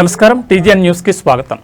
నమస్కారం TGN news కి స్వాగతం.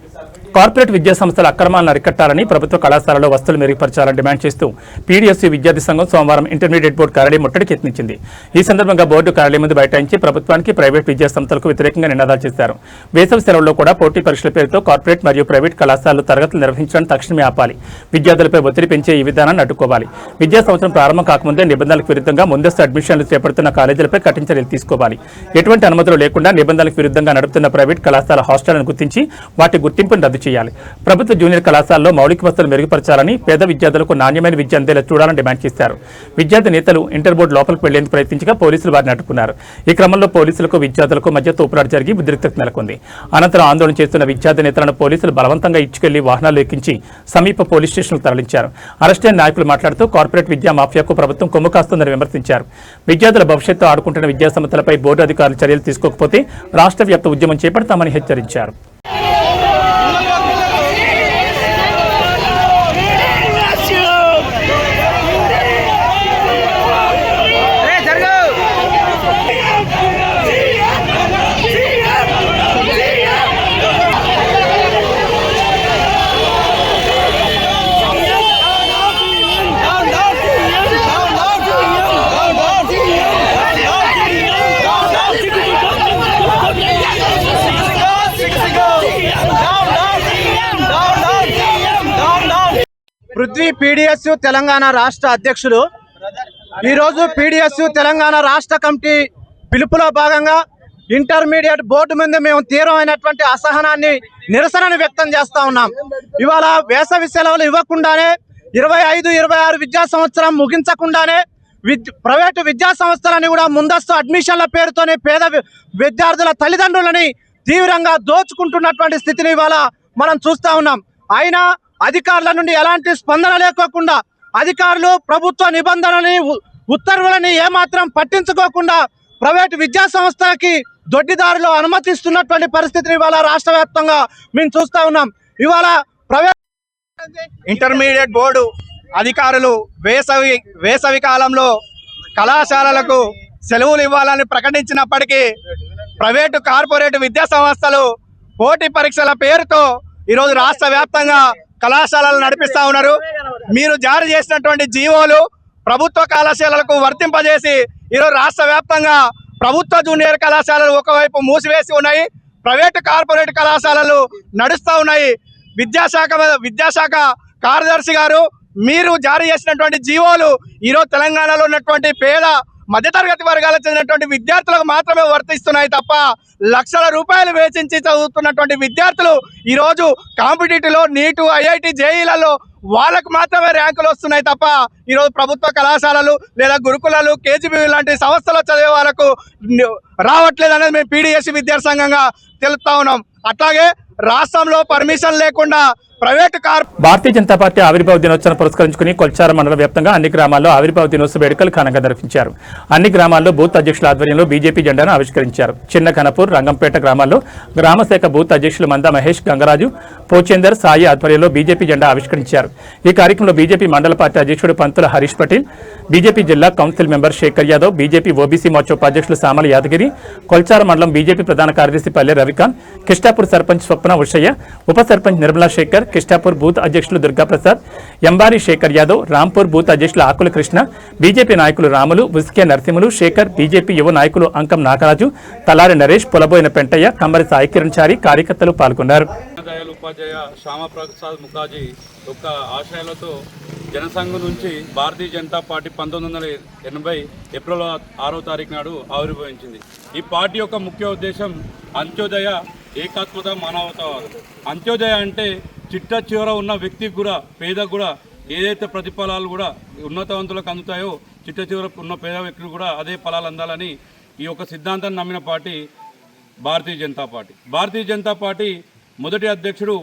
కార్పొరేట్ విద్యా సంస్థల అక్రమాలను అరికట్టాలని ప్రభుత్వ కళాశాలలో వసతులు మెరుగుపరచాలని డిమాండ్ చేస్తూ పీడీఎస్యూ విద్యార్థి సంఘం సోమవారం ఇంటర్మీడియట్ బోర్డు కార్యాలయం ముట్టడికి యత్నించింది. ఈ సందర్భంగా బోర్డు కార్యాలయం ముందు బైఠాయించి ప్రభుత్వానికి ప్రైవేట్ విద్యా సంస్థలకు వ్యతిరేకంగా నినాదాలు చేశారు. వేసవి సెలవుల్లో కూడా పోటీ పరీక్షల పేరుతో కార్పొరేట్ మరియు ప్రైవేట్ కళాశాలలు తరగతులు నిర్వహించడానికి తక్షణమే ఆపాలి. విద్యార్థులపై ఒత్తిడి పెంచే ఈ విధానాన్ని అడ్డుకోవాలి. విద్యా సంవత్సరం ప్రారంభం కాకముందే నిబంధనలకు విరుద్ధంగా ముందస్తు అడ్మిషన్లు చేపడుతున్న కాలేజీలపై కఠిన చర్యలు తీసుకోవాలి. ఎటువంటి అనుమతులు లేకుండా నిబంధనలకు విరుద్ధంగా నడుపుతున్న ప్రైవేట్ కళాశాల హాస్టళ్లను గుర్తించి వాటి గుర్తింపును రద్దు చేయాలి. ప్రభుత్వ జూనియర్ కళాశాలలో మౌలిక వసతులు మెరుగుపరచాలని, పేద విద్యార్థులకు నాణ్యమైన విద్య అందేలా చూడాలని డిమాండ్ చేశారు. విద్యార్థి నేతలు ఇంటర్ బోర్డు లోపలికి వెళ్లేందుకు ప్రయత్నించగా పోలీసులు వారిని అడ్డుకున్నారు. ఈ క్రమంలో పోలీసులకు విద్యార్థులకు మధ్య తోపులాట జరిగి ఉద్రిక్తత నెలకొంది. అనంతరం ఆందోళన చేస్తున్న విద్యార్థి నేతలను పోలీసులు బలవంతంగా ఇచ్చుకెళ్లి వాహనాలు ఎక్కించి సమీప పోలీస్ స్టేషన్కు తరలించారు. అరెస్టైన నాయకులు మాట్లాడుతూ కార్పొరేట్ విద్యా మాఫియాకు ప్రభుత్వం కొమ్ము కాస్తుందని విమర్శించారు. విద్యార్థుల భవిష్యత్తు ఆడుకుంటున్న విద్యాసంస్థలపై బోర్డు అధికారులు చర్యలు తీసుకోకపోతే రాష్ట్ర వ్యాప్త ఉద్యమం చేపడతామని హెచ్చరించారు. పృథ్వీ పీడీఎస్యూ తెలంగాణ రాష్ట్ర అధ్యక్షులు ఈరోజు పీడీఎస్యూ తెలంగాణ రాష్ట్ర కమిటీ పిలుపులో భాగంగా ఇంటర్మీడియట్ బోర్డు మీద మేము తీవ్రమైనటువంటి అసహనాన్ని నిరసనను వ్యక్తం చేస్తూ ఉన్నాం. ఇవాళ వేసవి సెలవులు ఇవ్వకుండానే 25-26 విద్యా సంవత్సరం ముగించకుండానే ప్రైవేటు విద్యా సంస్థలని కూడా ముందస్తు అడ్మిషన్ల పేరుతోనే పేద విద్యార్థుల తల్లిదండ్రులని తీవ్రంగా దోచుకుంటున్నటువంటి స్థితిని ఇవాళ మనం చూస్తూ ఉన్నాం. అయినా అధికారుల నుండి ఎలాంటి స్పందన లేకోకుండా అధికారులు ప్రభుత్వ నిబంధనలని ఉత్తర్వులని ఏమాత్రం పట్టించుకోకుండా ప్రైవేటు విద్యా సంస్థలకి దొడ్డిదారులు అనుమతిస్తున్నటువంటి పరిస్థితిని ఇవాళ రాష్ట్ర వ్యాప్తంగా మేము చూస్తూ ఉన్నాం. ఇవాళ ప్రైవేట్ ఇంటర్మీడియట్ బోర్డు అధికారులు వేసవి కాలంలో కళాశాలలకు సెలవులు ఇవ్వాలని ప్రకటించినప్పటికీ ప్రైవేటు కార్పొరేట్ విద్యా సంస్థలు పోటీ పరీక్షల పేరుతో ఈరోజు రాష్ట్ర వ్యాప్తంగా కళాశాలలు నడిపిస్తూ ఉన్నారు. మీరు జారీ చేసినటువంటి జీవోలు ప్రభుత్వ కళాశాలలకు వర్తింపజేసి ఈరోజు రాష్ట్ర వ్యాప్తంగా ప్రభుత్వ జూనియర్ కళాశాలలు ఒకవైపు మూసివేసి ఉన్నాయి, ప్రైవేటు కార్పొరేట్ కళాశాలలు నడుస్తూ ఉన్నాయి. విద్యాశాఖ కార్యదర్శి గారు, మీరు జారీ చేసినటువంటి జీవోలు ఈరోజు తెలంగాణలో ఉన్నటువంటి పేద మధ్యతరగతి వర్గాలకు చెందినటువంటి విద్యార్థులకు మాత్రమే వర్తిస్తున్నాయి తప్ప లక్షల రూపాయలు వేచించి చదువుతున్నటువంటి విద్యార్థులు ఈరోజు కాంపిటేటివ్లో నీటు, ఐఐటి, జేఈలలో వాళ్ళకు మాత్రమే ర్యాంకులు వస్తున్నాయి తప్ప ఈరోజు ప్రభుత్వ కళాశాలలు లేదా గురుకులాలు, కేజీబీ లాంటి సంస్థలు చదివే వాళ్ళకు రావట్లేదు అనేది మేము పీడీఎస్యూ విద్యార్థి సంఘంగా తెలుపుతా ఉన్నాం. అట్లాగే రాష్ట్రంలో పర్మిషన్ లేకుండా భారతీయ జనతా పార్టీ ఆవిర్భావ దినోత్సవం పురస్కరించుకుని కొల్చారం మండల వ్యాప్తంగా అన్ని గ్రామాల్లో ఆవిర్భావ దినోత్సవ వేడుకలు ఘనంగా నిర్వహించారు. అన్ని గ్రామాల్లో బూత్ అధ్యక్షుల ఆధ్వర్యంలో బీజేపీ జెండాను ఆవిష్కరించారు. చిన్న ఘనపూర్, రంగంపేట గ్రామాల్లో గ్రామశాఖ బూత్ అధ్యక్షులు మంద మహేష్, గంగరాజు, పోచేందర్, సాయి ఆధ్వర్యంలో బీజేపీ జెండా ఆవిష్కరించారు. ఈ కార్యక్రమంలో బీజేపీ మండల పార్టీ అధ్యక్షుడు పంతుల హరీష్ పటేల్, బీజేపీ జిల్లా council member Shekhar Yadav, BJP OBC మోర్చా ఉపాధ్యక్షులు సామల యాదగిరి, కొల్చారం మండలం బీజేపీ ప్రధాన కార్యదర్శి పల్లె రవికాంత్, కిష్టాపూర్ సర్పంచ్ స్వప్న ఉషయ్య, ఉప సర్పంచ్ నిర్మలా శేఖర్, కిష్టాపూర్ బూత్ అధ్యక్షులు దుర్గాప్రసాద్, ఎంబారి శేఖర్ యాదవ్, రాంపూర్ బూత్ అధ్యక్షులు ఆకుల కృష్ణ, బీజేపీ నాయకులు రాములు, ఉస్కే నరసింహులు, శేఖర్, బీజేపీ యువ నాయకులు అంకం నాగరాజు, తలారి నరేష్, పొలబోయిన పెంటయ్య, కమ్మరి సాయి కిరణ్ చారి కార్యకర్తలు పాల్గొన్నారు. ఉపాధ్యాయ శ్యామప్రసాద్ ముఖర్జీ యొక్క ఆశయాలతో జనసంఘం నుంచి భారతీయ జనతా పార్టీ 1980 ఏప్రిల్ 6వ తారీఖు నాడు ఆవిర్భవించింది. ఈ పార్టీ యొక్క ముఖ్య ఉద్దేశం అంత్యోదయ, ఏకాత్మత, మానవతావాదం. అంత్యోదయ అంటే చిట్ట చివర ఉన్న వ్యక్తికి కూడా, పేదకు కూడా ఏదైతే ప్రతిఫలాలు కూడా ఉన్నతవంతులకు అందుతాయో చిట్ట చివర ఉన్న పేద వ్యక్తులు కూడా అదే ఫలాలు అందాలని ఈ యొక్క సిద్ధాంతాన్ని నమ్మిన party Bharatiya Janata party. Bharatiya Janata party మొదటి అధ్యక్షుడు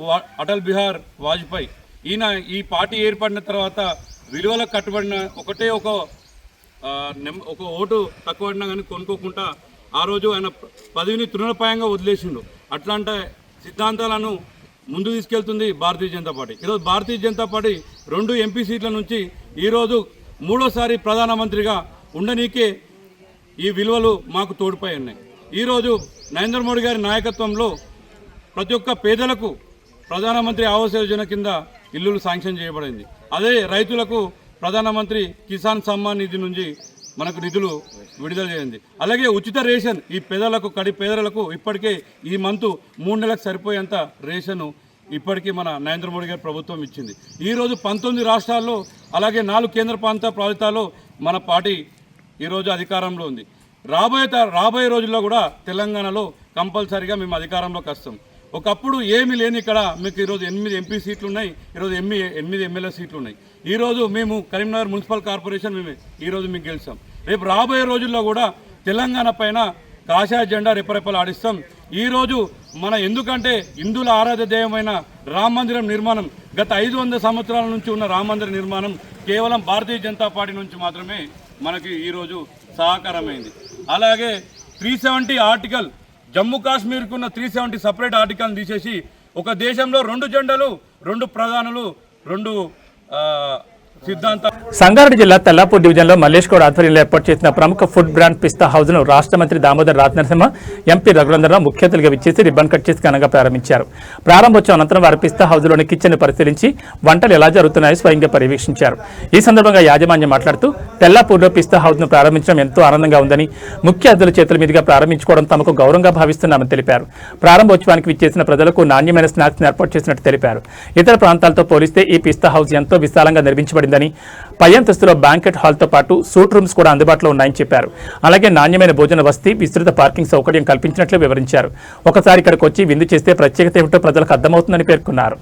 అటల్ బిహార్ వాజ్పేయి. ఈయన ఈ పార్టీ ఏర్పడిన తర్వాత విలువలకు కట్టుబడిన ఒక ఓటు తక్కువడినా కానీ కొనుక్కోకుండా ఆ రోజు ఆయన పదవిని తృణప్రాయంగా వదిలేసిండు. అట్లాంటి సిద్ధాంతాలను ముందు తీసుకెళ్తుంది భారతీయ జనతా పార్టీ. ఈరోజు భారతీయ జనతా పార్టీ 2 ఎంపీ సీట్ల నుంచి ఈరోజు 3వసారి ప్రధానమంత్రిగా ఉండనీకే ఈ విలువలు మాకు తోడ్పై ఉన్నాయి. ఈరోజు నరేంద్ర మోడీ గారి నాయకత్వంలో ప్రతి ఒక్క పేదలకు ప్రధానమంత్రి ఆవాస్ యోజన కింద ఇల్లులు శాంక్షన్ చేయబడింది. అదే రైతులకు ప్రధానమంత్రి కిసాన్ సమ్మాన్ నిధి నుంచి మనకు నిధులు విడుదల చేయండి. అలాగే ఉచిత రేషన్ ఈ పేదలకు పేదలకు ఇప్పటికే ఈ మంతు 3 నెలలకు సరిపోయేంత రేషను ఇప్పటికీ మన నరేంద్ర మోడీ గారి ప్రభుత్వం ఇచ్చింది. ఈరోజు 19 రాష్ట్రాల్లో అలాగే 4 కేంద్ర ప్రాంత ప్రాంతాల్లో మన పార్టీ ఈరోజు అధికారంలో ఉంది. రాబోయే రోజుల్లో కూడా తెలంగాణలో కంపల్సరీగా మేము అధికారంలోకి వస్తాం. ఒకప్పుడు ఏమీ లేని ఇక్కడ మీకు ఈరోజు 8 ఎంపీ సీట్లు ఉన్నాయి, ఈరోజు 8 ఎమ్మెల్యే సీట్లు ఉన్నాయి. ఈరోజు మేము కరీంనగర్ మున్సిపల్ కార్పొరేషన్ మేము ఈరోజు మీకు గెలిచాం. రేపు రాబోయే రోజుల్లో కూడా తెలంగాణ పైన కాషాయ జెండా రెపరెపలు ఆడిస్తాం. ఈరోజు ఎందుకంటే హిందువుల ఆరాధ్య దైవమైన రామ మందిరం నిర్మాణం గత 500 సంవత్సరాల నుంచి ఉన్న రామ మందిర నిర్మాణం కేవలం భారతీయ జనతా పార్టీ నుంచి మాత్రమే మనకి ఈరోజు సహకారమైంది. అలాగే 370 ఆర్టికల్ జమ్మూ కాశ్మీర్కు ఉన్న 370 సపరేట్ ఆర్టికల్ని తీసేసి ఒక దేశంలో 2 జెండాలు 2 ప్రధానులు 2 సిద్ధాంతాలు. సంగారెడ్డి జిల్లా తెల్లాపూర్ డివిజన్లో మల్లేష్ గౌడ్ ఆధ్వర్యంలో ఏర్పాటు చేసిన ప్రముఖ ఫుడ్ బ్రాండ్ పిస్తా హౌస్ను రాష్ట్ర మంత్రి దామోదర్ రాజనరసింహ, ఎంపీ రఘునందనరావు ముఖ్య అతిథిగా విచ్చేసి రిబ్బన్ కట్ చేసి ఘనంగా ప్రారంభించారు. ప్రారంభోత్సవం అనంతరం వారి పిస్తా హౌస్లోని కిచెన్ పరిశీలించి వంటలు ఎలా జరుగుతున్నాయో స్వయంగా పర్యవేక్షించారు. ఈ సందర్భంగా యాజమాన్యం మాట్లాడుతూ తెల్లాపూర్లో పిస్తా హౌస్ను ప్రారంభించడం ఎంతో ఆనందంగా ఉందని, ముఖ్య అతిథుల చేతుల మీదుగా ప్రారంభించుకోవడం తమకు గౌరవంగా భావిస్తున్నామని తెలిపారు. ప్రారంభోత్సవానికి విచ్చేసిన ప్రజలకు నాణ్యమైన స్నాక్స్ ఏర్పాటు చేసినట్టు తెలిపారు. ఇతర ప్రాంతాలతో పోలిస్తే ఈ పిస్తా హౌస్ ఎంతో విశాలంగా నిర్మించబడిందని, పై అంతస్తులో బ్యాంకెట్ హాల్తో పాటు సూట్ రూమ్స్ కూడా అందుబాటులో ఉన్నాయని చెప్పారు. అలాగే నాణ్యమైన భోజన వసతి, విస్తృత పార్కింగ్ సౌకర్యం కల్పించినట్లు వివరించారు. ఒకసారి ఇక్కడికి వచ్చి విందు చేస్తే ప్రత్యేకత ఏమిటో ప్రజలకు అర్థమవుతుందని పేర్కొన్నారు.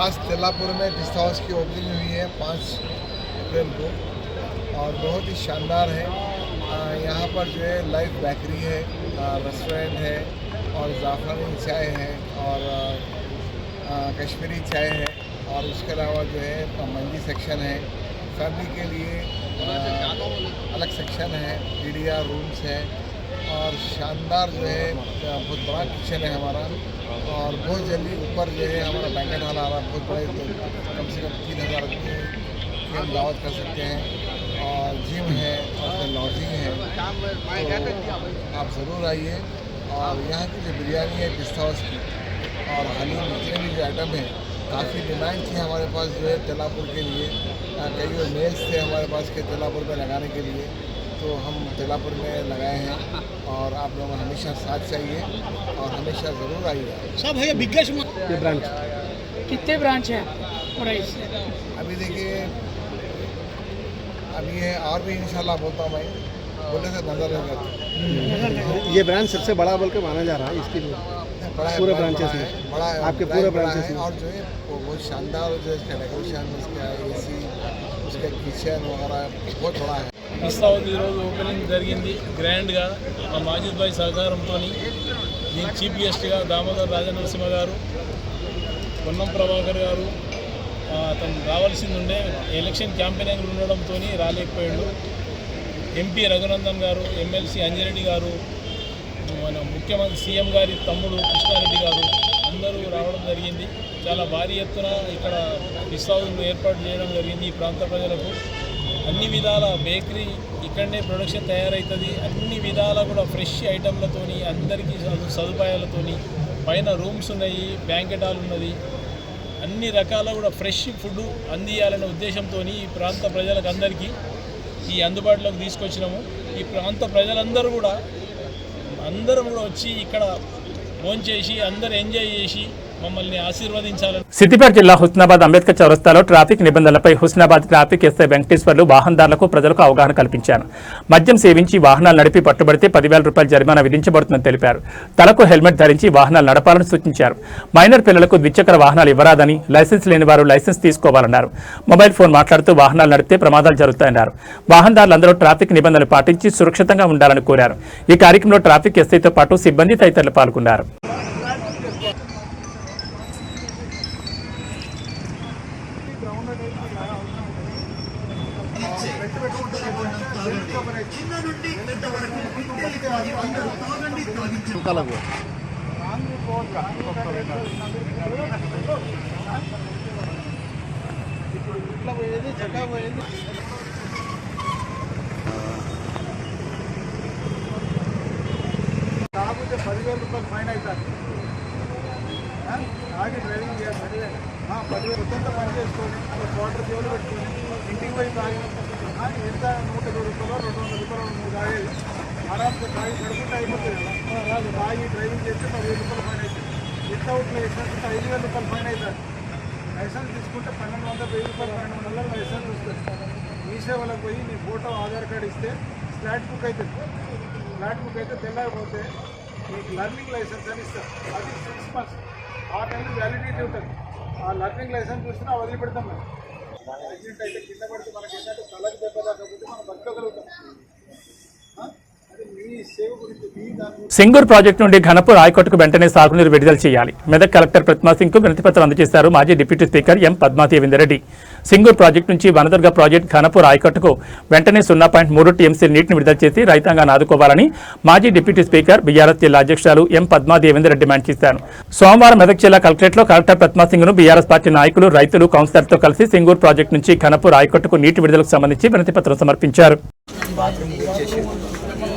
आज तेलापुर में पिस्ता हाउस की ओपनिंग हुई है 5 अप्रैल को और बहुत ही शानदार है। यहाँ पर जो है लाइव बेकरी है, रेस्टोरेंट है और ज़ाफ़रानी चाय है और कश्मीरी चाय है और उसके अलावा जो है मंडी सेक्शन है। फैमिली के लिए अलग सेक्शन है, PDR रूम्स है और शानदार जो है बहुत बड़ा किचन है हमारा और बहुत जल्दी ऊपर जो है हमारा बैंकेट हॉल आ रहा है बहुत बड़े, तो कम से कम 3000 आदमी की हम दावत कर सकते हैं और जिम है और लॉजिंग है। तो आप ज़रूर आइए और यहाँ की जो बिरयानी है पिस्ता हाउस की और हलीम जितने भी जो आइटम है काफ़ी डिमांड थी हमारे पास जो है तेलापुर के लिए। कई मेल्स थे हमारे पास के तेलापुर में लगाने के लिए, तो हम तेलापुर में लगाए हैं और आप लोग हमेशा साथ चाहिए और हमेशा ज़रूर आइए। सब है बिगेस्ट ब्रांच। कितने ब्रांच है? अभी देखिए अभी है और भी इंशाल्लाह बोलता हूँ मैं, बोलने से नजर नहीं करता। ये ब्रांच सबसे बड़ा बोल के माना जा रहा है, इसकी बड़ा है, पूरे ब्रांचेस में बड़ा है, आपके पूरे ब्रांचेस में और जो है वो बहुत शानदार जो इसका डेकोरेशन, उसका AC, उसका किचन वगैरह बहुत बड़ा है। పిస్తా హౌస్ ఈరోజు ఓపెనింగ్ జరిగింది గ్రాండ్గా. మా మాజిద్ భాయ్ సహకారంతో దీని చీఫ్ గెస్ట్గా దామోదర్ రాజనరసింహ గారు, పొన్నం ప్రభాకర్ గారు, అతను రావాల్సింది ఉండే ఎలక్షన్ క్యాంపెయినింగ్ ఉండడంతో రాలేకపోయాడు. ఎంపీ రఘునందన్ గారు, ఎమ్మెల్సీ అంజిరెడ్డి గారు, మన ముఖ్యమంత్రి సీఎం గారి తమ్ముడు కృష్ణారెడ్డి గారు అందరూ రావడం జరిగింది. చాలా భారీ ఎత్తున ఇక్కడ పిస్తా హౌస్ను ఏర్పాటు చేయడం జరిగింది. ఈ ప్రాంత ప్రజలకు అన్ని విధాల బేకరీ ఇక్కడనే ప్రొడక్షన్ తయారవుతుంది, అన్ని విధాల కూడా ఫ్రెష్ ఐటమ్లతోని అందరికీ సదుపాయాలతోని పైన రూమ్స్ ఉన్నాయి, బ్యాంకెట్ హాల్ ఉన్నది, అన్ని రకాల కూడా ఫ్రెష్ ఫుడ్ అందియాలనే ఉద్దేశంతో ఈ ప్రాంత ప్రజలకు అందరికీ ఈ అందుబాటులోకి తీసుకొచ్చినాము. ఈ ప్రాంత ప్రజలందరూ కూడా అందరం కూడా వచ్చి ఇక్కడ భోంచేసి అందరూ ఎంజాయ్ చేసి మమ్మల్ని ఆశీర్వదించాలని. సిద్దిపేట జిల్లా హుస్నాబాద్ అంబేద్కర్ చౌరస్తాలో ట్రాఫిక్ నిబంధనలపై హుస్నాబాద్ ట్రాఫిక్ ఎస్ఐ వెంకటేశ్వర్లు వాహనదారులకు ప్రజలకు అవగాహన కల్పించారు. మద్యం సేవించి వాహనాలు నడిపి పట్టుబడితే 10,000 రూపాయల జరిమానా విధించబడుతుందని తెలిపారు. తలకు హెల్మెట్ ధరించి వాహనాలు నడపాలని సూచించారు. మైనర్ పిల్లలకు ద్విచక్ర వాహనాలు ఇవ్వరాదని, లైసెన్స్ లేని వారు లైసెన్స్ తీసుకోవాలన్నారు. మొబైల్ ఫోన్ మాట్లాడుతూ వాహనాలు నడిపితే ప్రమాదాలు జరుగుతాయన్నారు. వాహనదారులందరూ ట్రాఫిక్ నిబంధనలు పాటించి సురక్షితంగా ఉండాలని కోరారు. ఈ కార్యక్రమంలో ట్రాఫిక్ ఎస్ఐతో పాటు సిబ్బంది తదితరులు పాల్గొన్నారు. కాకపోతే 10,000 రూపాయలు ఫైన్ అవుతారు. ఆగి డ్రైవింగ్ చేయాలి. 10,000 మొత్తంతో పని చేసుకొని వాటర్ జోలు పెట్టుకొని ఇంటికి పోయి తాగి ఎంత 120 రూపాయలు 200 రూపాయలు నువ్వు తాగేది ఆరామ్గా తాగి పడుకుంటే అయిపోతుంది కదా. తాగి డ్రైవింగ్ చేస్తే 10,000 రూపాయలు ఫైన్ అవుతుంది. వితౌట్ లైసెన్స్ 5,000 రూపాయలు ఫైన్ అవుతారు. లైసెన్స్ తీసుకుంటే 1,200 1000 రూపాయలు ఫైన్ వల్ల లైసెన్స్ వస్తుంది. మీ సేవలకు పోయి నీ ఫోటో ఆధార్ కార్డు ఇస్తే ఫ్లాట్ బుక్ అవుతుంది. ఫ్లాట్ బుక్ అయితే తెల్లకపోతే మీకు లర్నింగ్ లైసెన్స్ అని ఇస్తారు. అది 6 months ఆ టైంలో వ్యాలిడిటీ ఉంటుంది. ఆ లర్నింగ్ లైసెన్స్ చూసినా వదిలిపెడతాం మేము. యాక్సిడెంట్ అయితే కింద పడితే మనకి ఏంటంటే తలకి దెబ్బ దాకపోతే మనం బతకగలుగుతాం. అది మీ సేవ గురించి మీ దాని సింగూర్ ప్రాజెక్టు నుండి ఘనపూర్ ఆయకట్టుకు వెంటనే సాగునీరు విడుదల చేయాలి. మెదక్ కలెక్టర్ ప్రతిమా సింగ్ కు వినతిపత్రం అందజేశారు మాజీ డిప్యూటీ స్పీకర్ ఎం పద్మాదేవేందర్. సింగూర్ ప్రాజెక్టు నుంచి వనదుర్గ ప్రాజెక్టు ఘనపూర్ ఆయకట్టుకు వెంటనే 0.3 టీఎంసీ నీటిని విడుదల చేసి రైతాంగాన్ని ఆదుకోవాలని మాజీ డిప్యూటీ స్పీకర్ బీఆర్ఎస్ జిల్లా అధ్యక్షులు ఎం పద్మాదేవేందర్ డిమాండ్ చేశారు. సోమవారం మెదక్ జిల్లా కలెక్టరేట్లో కలెక్టర్ ప్రతిమా సింగ్ ను బీఆర్ఎస్ పార్టీ నాయకులు, రైతులు, కౌన్సిలర్తో కలిసి సింగూర్ ప్రాజెక్టు నుంచి ఘనపూర్ ఆయకట్టుకు నీటి విడుదలకు సంబంధించి వినతిపత్రం సమర్పించారు.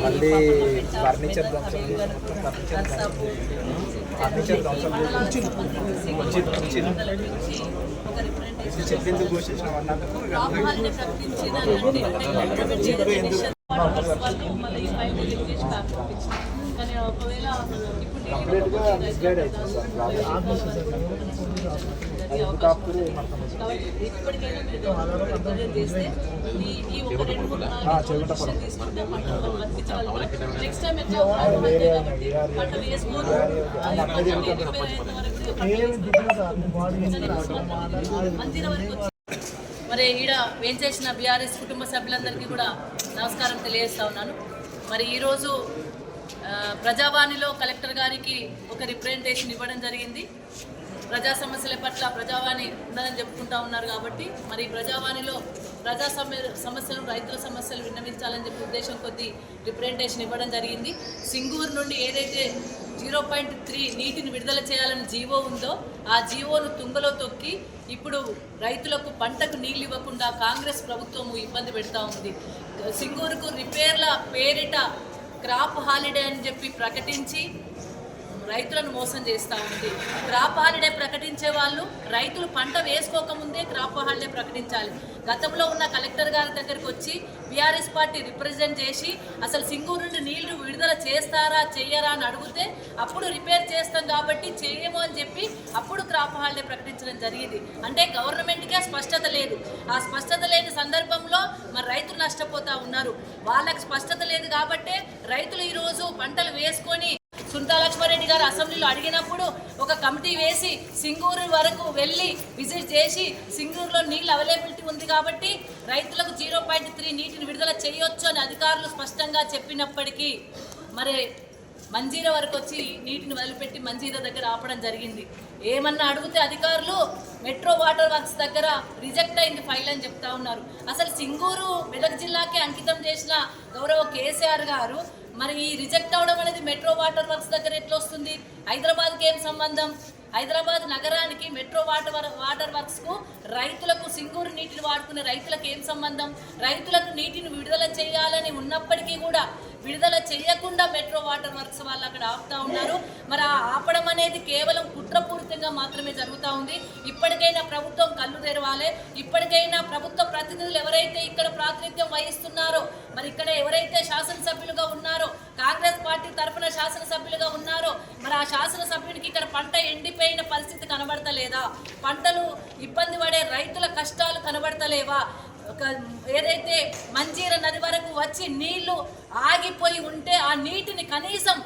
మళ్ళీ ఫర్నిచర్ ధ్వంసం చెప్పింది ఘోషించిన మరి ఈడ వేంచేసిన బీఆర్ఎస్ కుటుంబ సభ్యులందరికీ కూడా నమస్కారం తెలియజేస్తా ఉన్నాను. మరి ఈరోజు ప్రజావాణిలో కలెక్టర్ గారికి ఒక రిప్రజెంటేషన్ ఇవ్వడం జరిగింది. ప్రజా సమస్యల పట్ల ప్రజావాణి ఉందని చెప్పుకుంటా ఉన్నారు కాబట్టి మరి ప్రజావాణిలో ప్రజా సమస్యలు, రైతుల సమస్యలు విన్నవించాలని చెప్పి ఉద్దేశం కొద్దీ రిప్రజెంటేషన్ ఇవ్వడం జరిగింది. సింగూరు నుండి ఏదైతే 0.3 నీటిని విడుదల చేయాలని జీవో ఉందో ఆ జీవోను తుంగలో తొక్కి ఇప్పుడు రైతులకు పంటకు నీళ్ళు ఇవ్వకుండా కాంగ్రెస్ ప్రభుత్వము ఇబ్బంది పెడతా ఉంది. సింగూరుకు రిపేర్ల పేరిట క్రాప్ హాలిడే అని చెప్పి ప్రకటించి రైతులను మోసం చేస్తూ ఉంది. క్రాప్ హాలిడే ప్రకటించే వాళ్ళు రైతులు పంట వేసుకోకముందే క్రాప్ హాలిడే ప్రకటించాలి. గతంలో ఉన్న కలెక్టర్ గారి దగ్గరికి వచ్చి బీఆర్ఎస్ పార్టీ రిప్రజెంట్ చేసి అసలు సింగూరు నుండి నీళ్లు విడుదల చేస్తారా చెయ్యరా అని అడిగితే అప్పుడు రిపేర్ చేస్తాం కాబట్టి చేయము అని చెప్పి అప్పుడు క్రాప్ హాలిడే ప్రకటించడం జరిగింది. అంటే గవర్నమెంట్కే స్పష్టత లేదు. ఆ స్పష్టత లేని సందర్భంలో మరి రైతులు నష్టపోతూ ఉన్నారు. వాళ్ళకి స్పష్టత లేదు కాబట్టే రైతులు ఈరోజు పంటలు వేసుకొని సుంతా లక్ష్మారెడ్డి గారు అసెంబ్లీలో అడిగినప్పుడు ఒక కమిటీ వేసి సింగూరు వరకు వెళ్ళి విజిట్ చేసి సింగూరులో నీళ్ళు అవైలబిలిటీ ఉంది కాబట్టి రైతులకు 0.3 నీటిని విడుదల చేయొచ్చు అని అధికారులు స్పష్టంగా చెప్పినప్పటికీ మరి మంజీరా వరకు వచ్చి నీటిని వదిలిపెట్టి మంజీరా దగ్గర ఆపడం జరిగింది. ఏమన్నా అడిగితే అధికారులు మెట్రో వాటర్ వర్క్స్ దగ్గర రిజెక్ట్ అయింది ఫైల్ అని చెప్తా ఉన్నారు. అసలు సింగూరు మెదక్ జిల్లాకే అంకితం చేసిన గౌరవ కేసీఆర్ గారు మరి ఈ రిజెక్ట్ అవడం అనేది మెట్రో వాటర్ వర్క్స్ దగ్గర ఎట్లా వస్తుంది? హైదరాబాద్కి ఏం సంబంధం? హైదరాబాద్ నగరానికి మెట్రో వాటర్ వర్క్స్కు రైతులకు సింగూరు నీటిని వాడుకునే రైతులకు ఏం సంబంధం? రైతులకు నీటిని విడుదల చేయాలని ఉన్నప్పటికీ కూడా విడుదల చేయకుండా మెట్రో వాటర్ వర్క్స్ వాళ్ళు అక్కడ ఆపుతా ఉన్నారు. మరి ఆ ఆపడం అనేది కేవలం కుట్రపూరితంగా మాత్రమే జరుగుతూ ఉంది. ఇప్పటికైనా ప్రభుత్వం కళ్ళు తెరవాలి. ఇప్పటికైనా ప్రభుత్వ ప్రతినిధులు ఎవరైతే ఇక్కడ ప్రాతినిధ్యం వహిస్తున్నారో, మరి ఇక్కడ ఎవరైతే శాసనసభ్యులుగా ఉన్నారో, కాంగ్రెస్ పార్టీ తరఫున శాసనసభ్యులుగా ఉన్నారో, మరి ఆ శాసనసభ్యునికి ఇక్కడ పంట ఎండిపోయిన పరిస్థితి కనబడతలేదా? పంటలు ఇబ్బంది పడే రైతుల కష్టాలు కనబడతలేవా? ఏదైతే మంజీర నది వరకు వచ్చి నీళ్లు ఆగిపోయి ఉంటే ఆ నీటిని కనీసం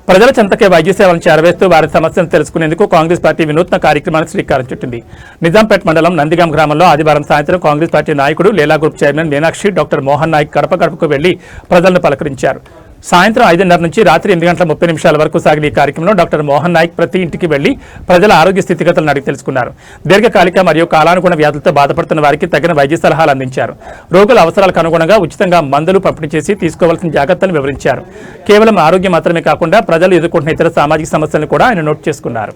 ప్రజల చెంతకే వైద్య సేవలను చేరవేస్తూ వారి సమస్యలను తెలుసుకునేందుకు కాంగ్రెస్ పార్టీ వినూత్న కార్యక్రమానికి శ్రీకారం చుట్టింది. నిజాంపేట్ మండలం నందిగాం గ్రామంలో ఆదివారం సాయంత్రం కాంగ్రెస్ పార్టీ నాయకుడు Leela group chairman Meenakshi, doctor Mohan Nayak గడప గడపకు వెళ్లి ప్రజలను పలకరించారు. సాయంత్రం 5:30 నుంచి రాత్రి 8:30 వరకు సాగిన ఈ కార్యక్రమంలో డాక్టర్ మోహన్ నాయక్ ప్రతి ఇంటికి వెళ్లి ప్రజల ఆరోగ్య స్థితిగతులను అడిగి తెలుసుకున్నారు. దీర్ఘకాలిక మరియు కాలానుగుణ వ్యాధులతో బాధపడుతున్న వారికి తగిన వైద్య సలహాలు అందించారు. రోగుల అవసరాలకు అనుగుణంగా ఉచితంగా మందులు పంపిణీ చేసి తీసుకోవాల్సిన జాగ్రత్తలను వివరించారు. కేవలం ఆరోగ్యం మాత్రమే కాకుండా ప్రజలు ఎదుర్కొంటున్న ఇతర సామాజిక సమస్యలను కూడా ఆయన నోట్ చేసుకున్నారు.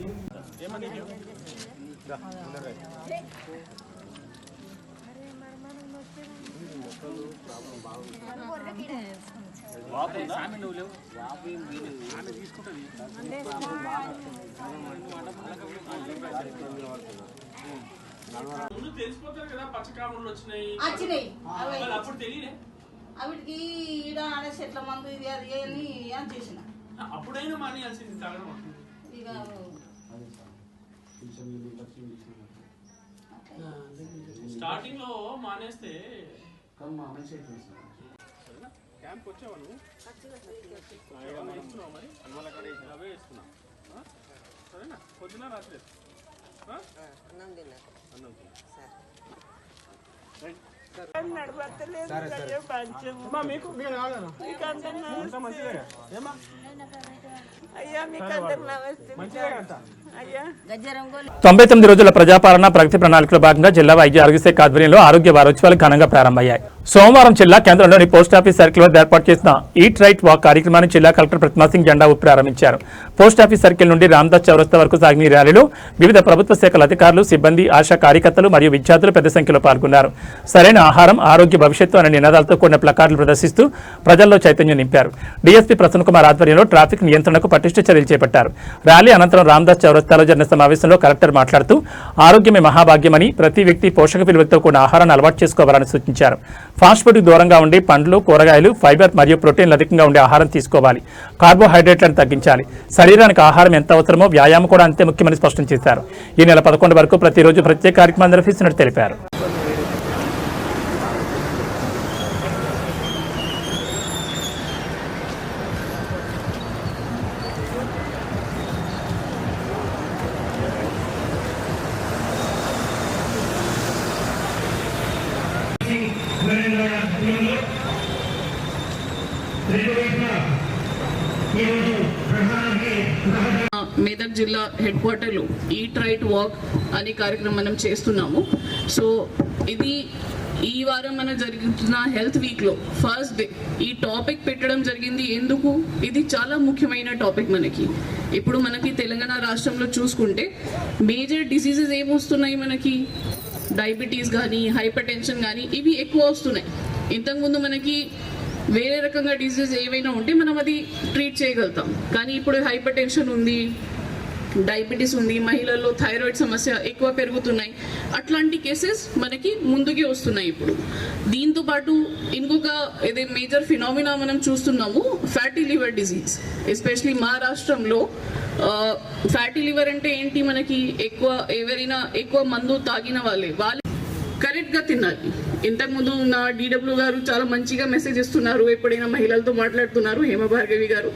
అవిటికి ఈడ ఆడ చెట్ల మందు ఇది అది అని చేసిన అప్పుడైనా మానేయాల్సింది ఇక స్టార్టింగ్ లో మానేస్తే క్యాంప్ వచ్చావా నువ్వు? ఇస్తున్నావు మరి అవే ఇస్తున్నావు. సరేనా? పొద్దున రాత్రి మీకు మంచిదే కదా. 99 రోజుల ప్రజాపాలన ప్రగతి ప్రణాళికలో భాగంగా జిల్లా వైద్య ఆరోగ్య శాఖ ఆధ్వర్యంలో ఆరోగ్య వారోత్సవాలు ఘనంగా ప్రారంభమయ్యాయి. సోమవారం జిల్లా కేంద్రంలోని పోస్టాఫీస్ సర్కిల్ వద్ద ఏర్పాటు చేసిన ఈట్ రైట్ వాక్ కార్యక్రమాన్ని జిల్లా కలెక్టర్ ప్రతిమా సింగ్ జెండా ఊపి ప్రారంభించారు. పోస్టాఫీస్ సర్కిల్ నుండి రామ్దాస్ చౌరస్తా వరకు సాగిన ఈ ర్యాలీలో వివిధ ప్రభుత్వ శాఖల అధికారులు, సిబ్బంది, ఆశా కార్యకర్తలు మరియు విద్యార్థులు పెద్ద సంఖ్యలో పాల్గొన్నారు. సరైన ఆహారం, ఆరోగ్య భవిష్యత్తు అనే నినాదాలతో కూడిన ప్లకార్డులు ప్రదర్శిస్తూ ప్రజల్లో చైతన్యం నింపారు. డీఎస్పీ ప్రసన్న కుమార్ ఆధ్వర్యంలో ట్రాఫిక్ నియంత్రణకు పటిష్ట చర్యలు చేపట్టారు. ర్యాలీ అనంతరం రామ్దాస్ చౌరస్తాలో జరిగిన సమావేశంలో కలెక్టర్ మాట్లాడుతూ ఆరోగ్యమే మహాభాగ్యమని, ప్రతి వ్యక్తి పోషక విలువలతో కూడిన ఆహారాన్ని అలవాటు చేసుకోవాలని సూచించారు. ఫాస్ట్ ఫుడ్ దూరంగా ఉండి పండ్లు, కూరగాయలు, ఫైబర్ మరియు ప్రోటీన్లు అధికంగా ఉండే ఆహారం తీసుకోవాలి. కార్బోహైడ్రేట్లను తగ్గించాలి. శరీరానికి ఆహారం ఎంత అవసరమో వ్యాయామం కూడా అంతే ముఖ్యమని స్పష్టం చేశారు. ఈ నెల 11 వరకు ప్రతిరోజు ప్రత్యేక కార్యక్రమం నిర్వహిస్తున్నట్టు తెలిపారు. మెదక్ జిల్లా హెడ్ క్వార్టర్లో ఈట్ రైట్ వాక్ అనే కార్యక్రమం మనం చేస్తున్నాము. సో ఇది ఈ వారం మన జరుగుతున్న హెల్త్ వీక్లో ఫస్ట్ డే ఈ టాపిక్ పెట్టడం జరిగింది. ఎందుకు? ఇది చాలా ముఖ్యమైన టాపిక్. ఇప్పుడు మనకి తెలంగాణ రాష్ట్రంలో చూసుకుంటే మేజర్ డిసీజెస్ ఏమొస్తున్నాయి? మనకి డయాబెటీస్ కానీ, హైపర్ టెన్షన్ కానీ ఇవి ఎక్కువ వస్తున్నాయి. ఇంతకుముందు మనకి వేరే రకంగా డిసీజెస్ ఏవైనా ఉంటే మనం అది ట్రీట్ చేయగలుగుతాం. కానీ ఇప్పుడు హైపర్ టెన్షన్ ఉంది, డయాబెటీస్ ఉంది, మహిళల్లో థైరాయిడ్ సమస్య ఎక్కువ పెరుగుతున్నాయి. అట్లాంటి కేసెస్ మనకి ముందుకే వస్తున్నాయి. ఇప్పుడు దీంతో పాటు ఇంకొక ఏదే మేజర్ ఫినామినా మనం చూస్తున్నాము, ఫ్యాటీ లివర్ డిసీజ్. ఎస్పెషలీ మా రాష్ట్రంలో ఫ్యాటీ లివర్ అంటే ఏంటి? మనకి ఎవరైనా ఎక్కువ మందు తాగిన వాళ్ళు కరెక్ట్గా తినాలి. ఇంతకుముందు నా DW గారు చాలా మంచిగా మెసేజ్ ఇస్తున్నారు. ఎప్పుడైనా మహిళలతో మాట్లాడుతున్నారు, హేమభార్గవి గారు,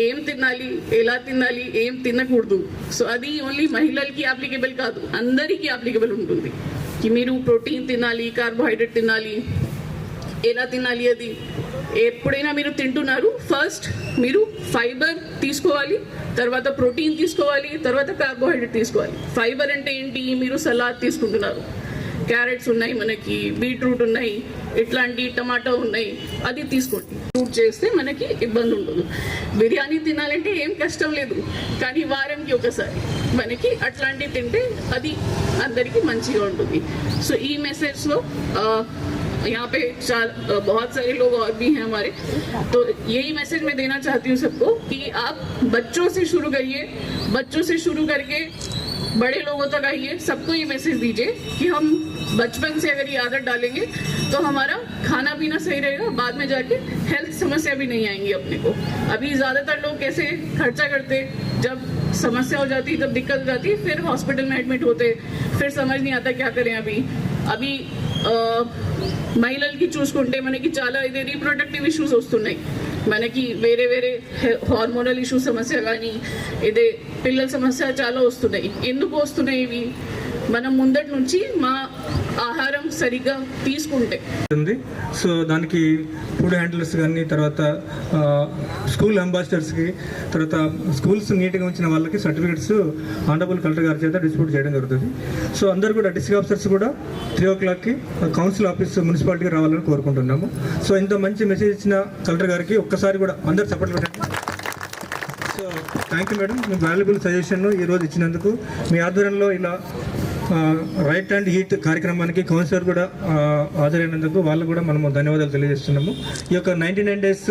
ఏం తినాలి, ఎలా తినాలి, ఏం తినకూడదు. సో అది ఓన్లీ మహిళలకి అప్లికేబుల్ కాదు, అందరికీ అప్లికేబుల్ ఉంటుంది. మీరు ప్రోటీన్ తినాలి, కార్బోహైడ్రేట్ తినాలి, ఎలా తినాలి. అది ఎప్పుడైనా మీరు తింటున్నారు, ఫస్ట్ మీరు ఫైబర్ తీసుకోవాలి, తర్వాత ప్రోటీన్ తీసుకోవాలి, తర్వాత కార్బోహైడ్రేట్ తీసుకోవాలి. ఫైబర్ అంటే ఏంటి? మీరు సలాడ్ తీసుకుంటున్నారు, క్యారెట్స్ ఉన్నాయి, మనకి బీట్రూట్ ఉన్నాయి, ఇట్లాంటి టమాటా ఉన్నాయి, అది తీసుకోండి. ఫ్రూట్ చేస్తే మనకి ఇబ్బంది ఉండదు. బిర్యానీ తినాలంటే ఏం కష్టం లేదు, కానీ వారంకి ఒకసారి మనకి అట్లాంటివి తింటే అది అందరికీ మంచిగా ఉంటుంది. సో ఈ మెసేజ్లో यहाँ पे बहुत सारे लोग और भी हैं हमारे, तो यही मैसेज मैं देना चाहती हूँ सबको कि आप बच्चों से शुरू करिए, बच्चों से शुरू करके बड़े लोगों तक आइए। सबको ये मैसेज दीजिए कि हम बचपन से अगर ये आदत डालेंगे तो हमारा खाना पीना सही रहेगा, बाद में जाके हेल्थ समस्या भी नहीं आएंगी अपने को। अभी ज़्यादातर लोग कैसे खर्चा करते, जब समस्या हो जाती, जब दिक्कत हो जाती, फिर हॉस्पिटल में एडमिट होते, फिर समझ नहीं आता क्या करें। अभी మహిళలకి చూసుకుంటే మనకి చాలా ఇది రీప్రొడక్టివ్ ఇష్యూస్ వస్తున్నాయి, మనకి వేరే వేరే హార్మోనల్ ఇష్యూ సమస్య కానీ ఇదే పిల్లల సమస్య చాలా వస్తున్నాయి. ఎందుకు వస్తున్నాయి ఇవి? మనం ముందటి నుంచి మా ఆహారం సరిగ్గా తీసుకుంటే సో దానికి ఫుడ్ హ్యాండిలర్స్ కానీ, తర్వాత స్కూల్ అంబాసిడర్స్కి, తర్వాత స్కూల్స్ నీట్గా ఉంచిన వాళ్ళకి సర్టిఫికేట్స్ ఆనరబుల్ కలెక్టర్ గారి చేత డిస్ట్రిబ్యూట్ చేయడం జరుగుతుంది. సో అందరూ కూడా డిస్ట్రిక్ట్ ఆఫీసర్స్ కూడా 3 o'clockకి కౌన్సిల్ ఆఫీస్ మున్సిపాలిటీకి రావాలని కోరుకుంటున్నాము. సో ఇంత మంచి మెసేజ్ ఇచ్చిన కలెక్టర్ గారికి ఒక్కసారి కూడా అందరు సపోర్ట్ పెట్టండి. సో థ్యాంక్ యూ మేడం, మీకు వాల్యుబుల్ సజెషన్ ఈరోజు ఇచ్చినందుకు. మీ ఆధ్వర్యంలో ఇలా రైట్ అండ్ హీట్ కార్యక్రమానికి కౌన్సిలర్ కూడా హాజరైనందుకు వాళ్ళు కూడా మనము ధన్యవాదాలు తెలియజేస్తున్నాము. ఈ యొక్క 99 days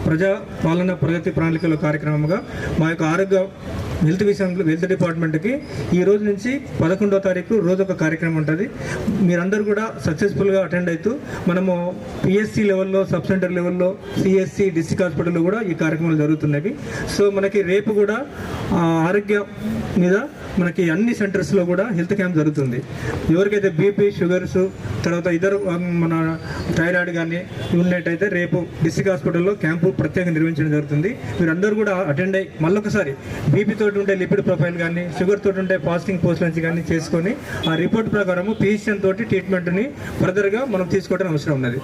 ప్రజా పాలన ప్రగతి ప్రణాళికల కార్యక్రమంగా మా యొక్క ఆరోగ్య హెల్త్ డిపార్ట్మెంట్కి ఈ రోజు నుంచి 11వ తారీఖు రోజు ఒక కార్యక్రమం ఉంటుంది. మీరందరూ కూడా సక్సెస్ఫుల్గా అటెండ్ అవుతూ మనము పిఎస్సి లెవెల్లో, సబ్ సెంటర్ లెవెల్లో, సిఎస్సి డిస్ట్రిక్ట్ హాస్పిటల్లో కూడా ఈ కార్యక్రమాలు జరుగుతున్నవి. సో మనకి రేపు కూడా ఆరోగ్య మీద మనకి అన్ని సెంటర్స్లో కూడా హెల్త్ క్యాంప్ జరుగుతుంది. ఎవరికైతే బీపీ, షుగర్స్, తర్వాత ఇతర మన థైరాయిడ్ కానీ ఉన్నట్టయితే రేపు డిస్ట్రిక్ట్ హాస్పిటల్లో క్యాంపు ప్రత్యేకంగా నిర్వహించడం జరుగుతుంది. మీరందరూ కూడా అటెండ్ అయ్యి మళ్ళొకసారి బీపీ తోటి ఉంటే లిపిడ్ ప్రొఫైల్ కానీ, షుగర్ తోటి ఉంటే ఫాస్టింగ్ పోస్ట్ లంచ్ కానీ చేసుకొని ఆ రిపోర్ట్ ప్రకారం ఫిజిషియన్ తోటి ట్రీట్మెంట్ని ఫర్దర్గా మనం తీసుకోవడం అవసరం ఉన్నది.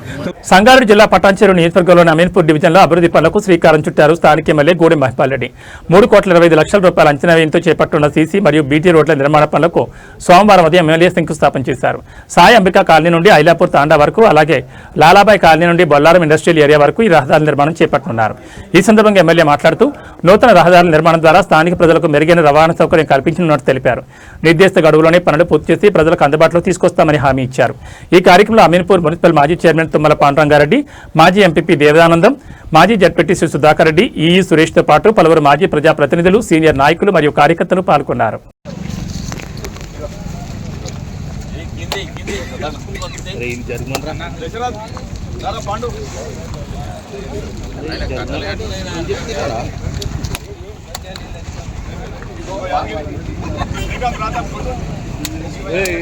సంగారెడ్డి జిల్లా పటాన్చెరు నియోజకవర్గంలోని అమీన్పూర్ డివిజన్లో అభివృద్ధి పనులకు శ్రీకారం చుట్టారు స్థానిక ఎమ్మెల్యే గూడెం మహిపాల్ రెడ్డి. 3,25,00,000 రూపాయల అంచనా వ్యయంతో చేపట్టున్న సీసీ మరియు బీటీ రోడ్ల నిర్మాణ పనులకు సోమవారం ఉదయం ఎమ్మెల్యే శంకుస్థాపన చేశారు. సాయి అంబికా కాలనీ నుండి ఐలాపూర్ తాండా వరకు, అలాగే లాలాబాయ్ కాలనీ నుండి బొల్లారం ఇండస్ట్రియల్ ఏరియా వరకు ఈ రహదారుల నిర్మాణం చేపట్టనున్నారు. ఈ సందర్భంగా ఎమ్మెల్యే మాట్లాడుతూ నూతన రహదారుల నిర్మాణం ద్వారా స్థానిక ప్రజలకు మెరుగైన రవాణా సౌకర్యం కల్పించనున్నట్టు తెలిపారు. నిర్దేశిత గడువులోనే పనులు పూర్తి చేసి ప్రజలకు అందుబాటులో తీసుకొస్తామని హామీ ఇచ్చారు. ఈ కార్యక్రమంలో అమీన్పూర్ మున్సిపల్ మాజీ చైర్మన్ తుమ్మల పాండురంగారెడ్డి, మాజీ ఎంపీపీ దేవదానందం, మాజీ జడ్పీటీసీ సుధాకర్ రెడ్డి, ఈఈ సురేష్తో పాటు పలువురు మాజీ ప్రజాప్రతినిధులు, సీనియర్ నాయకులు మరియు కార్యకర్తలు పాల్గొన్నారు.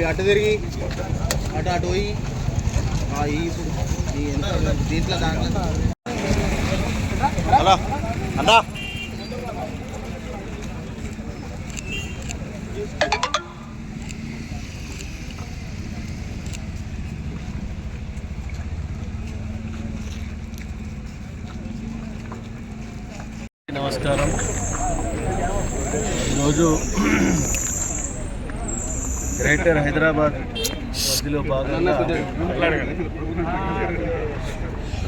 అటు తిరిగి అటు పోయి దీంట్లో దాంట్లో హలో అన్నా నమస్కారం. ఈరోజు గ్రేటర్ హైదరాబాద్ పరిధిలో భాగంగా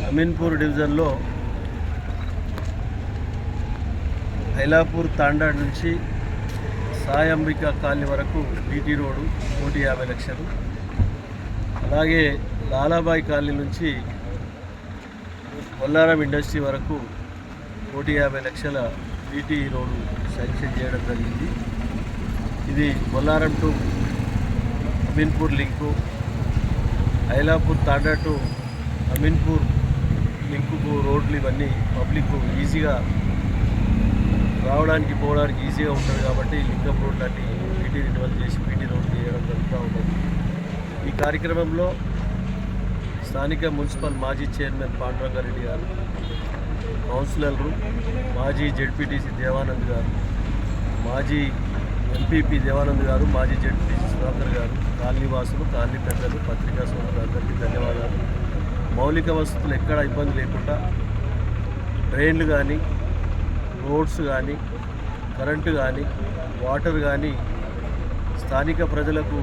అమీన్పూర్ డివిజన్లో ఐలాపూర్ తాండా నుంచి సాయి అంబికా కాలనీ వరకు బీటీ రోడ్డు 150 లక్షలు, అలాగే లాలాబాయ్ కాలనీ నుంచి బొల్లారం ఇండస్ట్రీ వరకు 150 లక్షల బీటీ రోడ్డు శాంక్షన్ చేయడం జరిగింది. ఇది Bollaram to Ameenpur link, Ailapur Thanda to Ameenpur లింకుకు రోడ్లు ఇవన్నీ పబ్లిక్ ఈజీగా రావడానికి పోవడానికి ఈజీగా ఉంటుంది కాబట్టి లింకప్ రోడ్లు అన్ని బీటీ రినివల్ చేసి బీటీ రోడ్లు చేయడం జరుగుతూ ఉంటుంది. ఈ కార్యక్రమంలో స్థానిక మున్సిపల్ మాజీ చైర్మన్ పాండురంగారెడ్డి గారు, కౌన్సిలర్లు, మాజీ జడ్పీటీసీ దేవానంద్ గారు, మాజీ ఎంపీపీ దేవానంద్ గారు, మాజీ జడ్పీటీసీ సుధాకర్ గారు, కాలనీ వాసులు, కాలనీ పెద్దలు, పత్రికా సోదరులు అందరికీ ధన్యవాదాలు. మౌలిక వసతులు ఎక్కడ ఇబ్బంది లేకుండా డ్రైన్లు కానీ, రోడ్స్ కానీ, కరెంటు కానీ, వాటర్ కానీ స్థానిక ప్రజలకు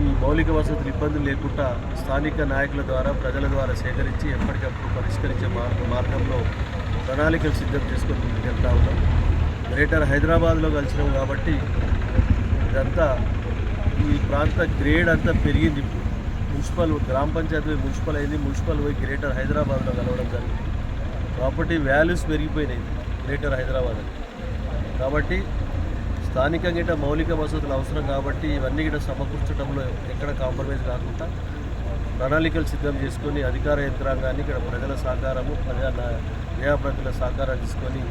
ఈ మౌలిక వసతులు ఇబ్బందులు లేకుండా స్థానిక నాయకుల ద్వారా, ప్రజల ద్వారా సేకరించి ఎప్పటికప్పుడు పరిష్కరించే మార్గంలో ప్రణాళికలు సిద్ధం చేసుకొని ముందుకెళ్తా ఉన్నాం. గ్రేటర్ హైదరాబాద్లో కలిసినాం కాబట్టి ఇదంతా ఈ ప్రాంత గ్రేడ్ అంతా పెరిగింది. మున్సిపల్ గ్రామ పంచాయతీ మున్సిపల్ అయింది, మున్సిపల్ పోయి గ్రేటర్ హైదరాబాద్లో కలవడం జరిగింది. ప్రాపర్టీ వాల్యూస్ పెరిగిపోయినాయి గ్రేటర్ హైదరాబాద్ అని. కాబట్టి స్థానికంగా గిట్ట మౌలిక వసతులు అవసరం కాబట్టి ఇవన్నీ గిట్ట సమకూర్చడంలో ఎక్కడ కాంప్రమైజ్ కాకుండా ప్రణాళికలు సిద్ధం చేసుకొని అధికార యంత్రాంగాన్ని ఇక్కడ ప్రజల సహకారము ప్రజాప్రతినిధుల సహకారం తీసుకొని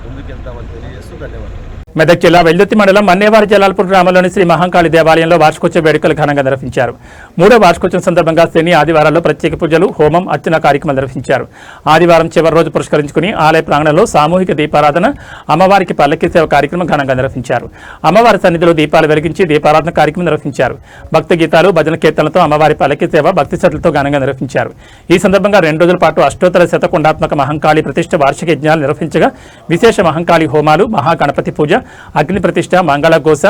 ముందుకెళ్తామని తెలియజేస్తూ ధన్యవాదాలు. మెదక్ జిల్లా వెల్దుర్తి మండలం మన్నేవారి జలాల్పూర్ గ్రామంలోని శ్రీ మహంకాళి దేవాలయంలో వార్షికోత్సవ వేడుకలు ఘనంగా నిర్వహించారు. 3వ వార్షికోత్సవం సందర్భంగా శని ఆదివారాల్లో ప్రత్యేక పూజలు, హోమం, అర్చన కార్యక్రమాలు నిర్వహించారు. ఆదివారం చివరి రోజు పురస్కరించుకుని ఆలయ ప్రాంగణంలో సామూహిక దీపారాధన, అమ్మవారికి పల్లకి సేవ కార్యక్రమం ఘనంగా నిర్వహించారు. అమ్మవారి సన్నిధిలో దీపాలు వెలిగించి దీపారాధన కార్యక్రమం నిర్వహించారు. భక్తి గీతాలు, భజన కీర్తనలతో అమ్మవారి పల్లకి సేవ భక్తి శ్రద్ధలతో ఘనంగా నిర్వహించారు. ఈ సందర్భంగా 2 రోజుల పాటు అష్టోత్తర శతకొండాత్మక మహంకాళి ప్రతిష్ఠ వార్షిక యజ్ఞాలు నిర్వహించగా విశేష మహంకాళి హోమాలు, మహాగణపతి పూజ, అగ్ని ప్రతిష్ఠ, మంగళ గోస,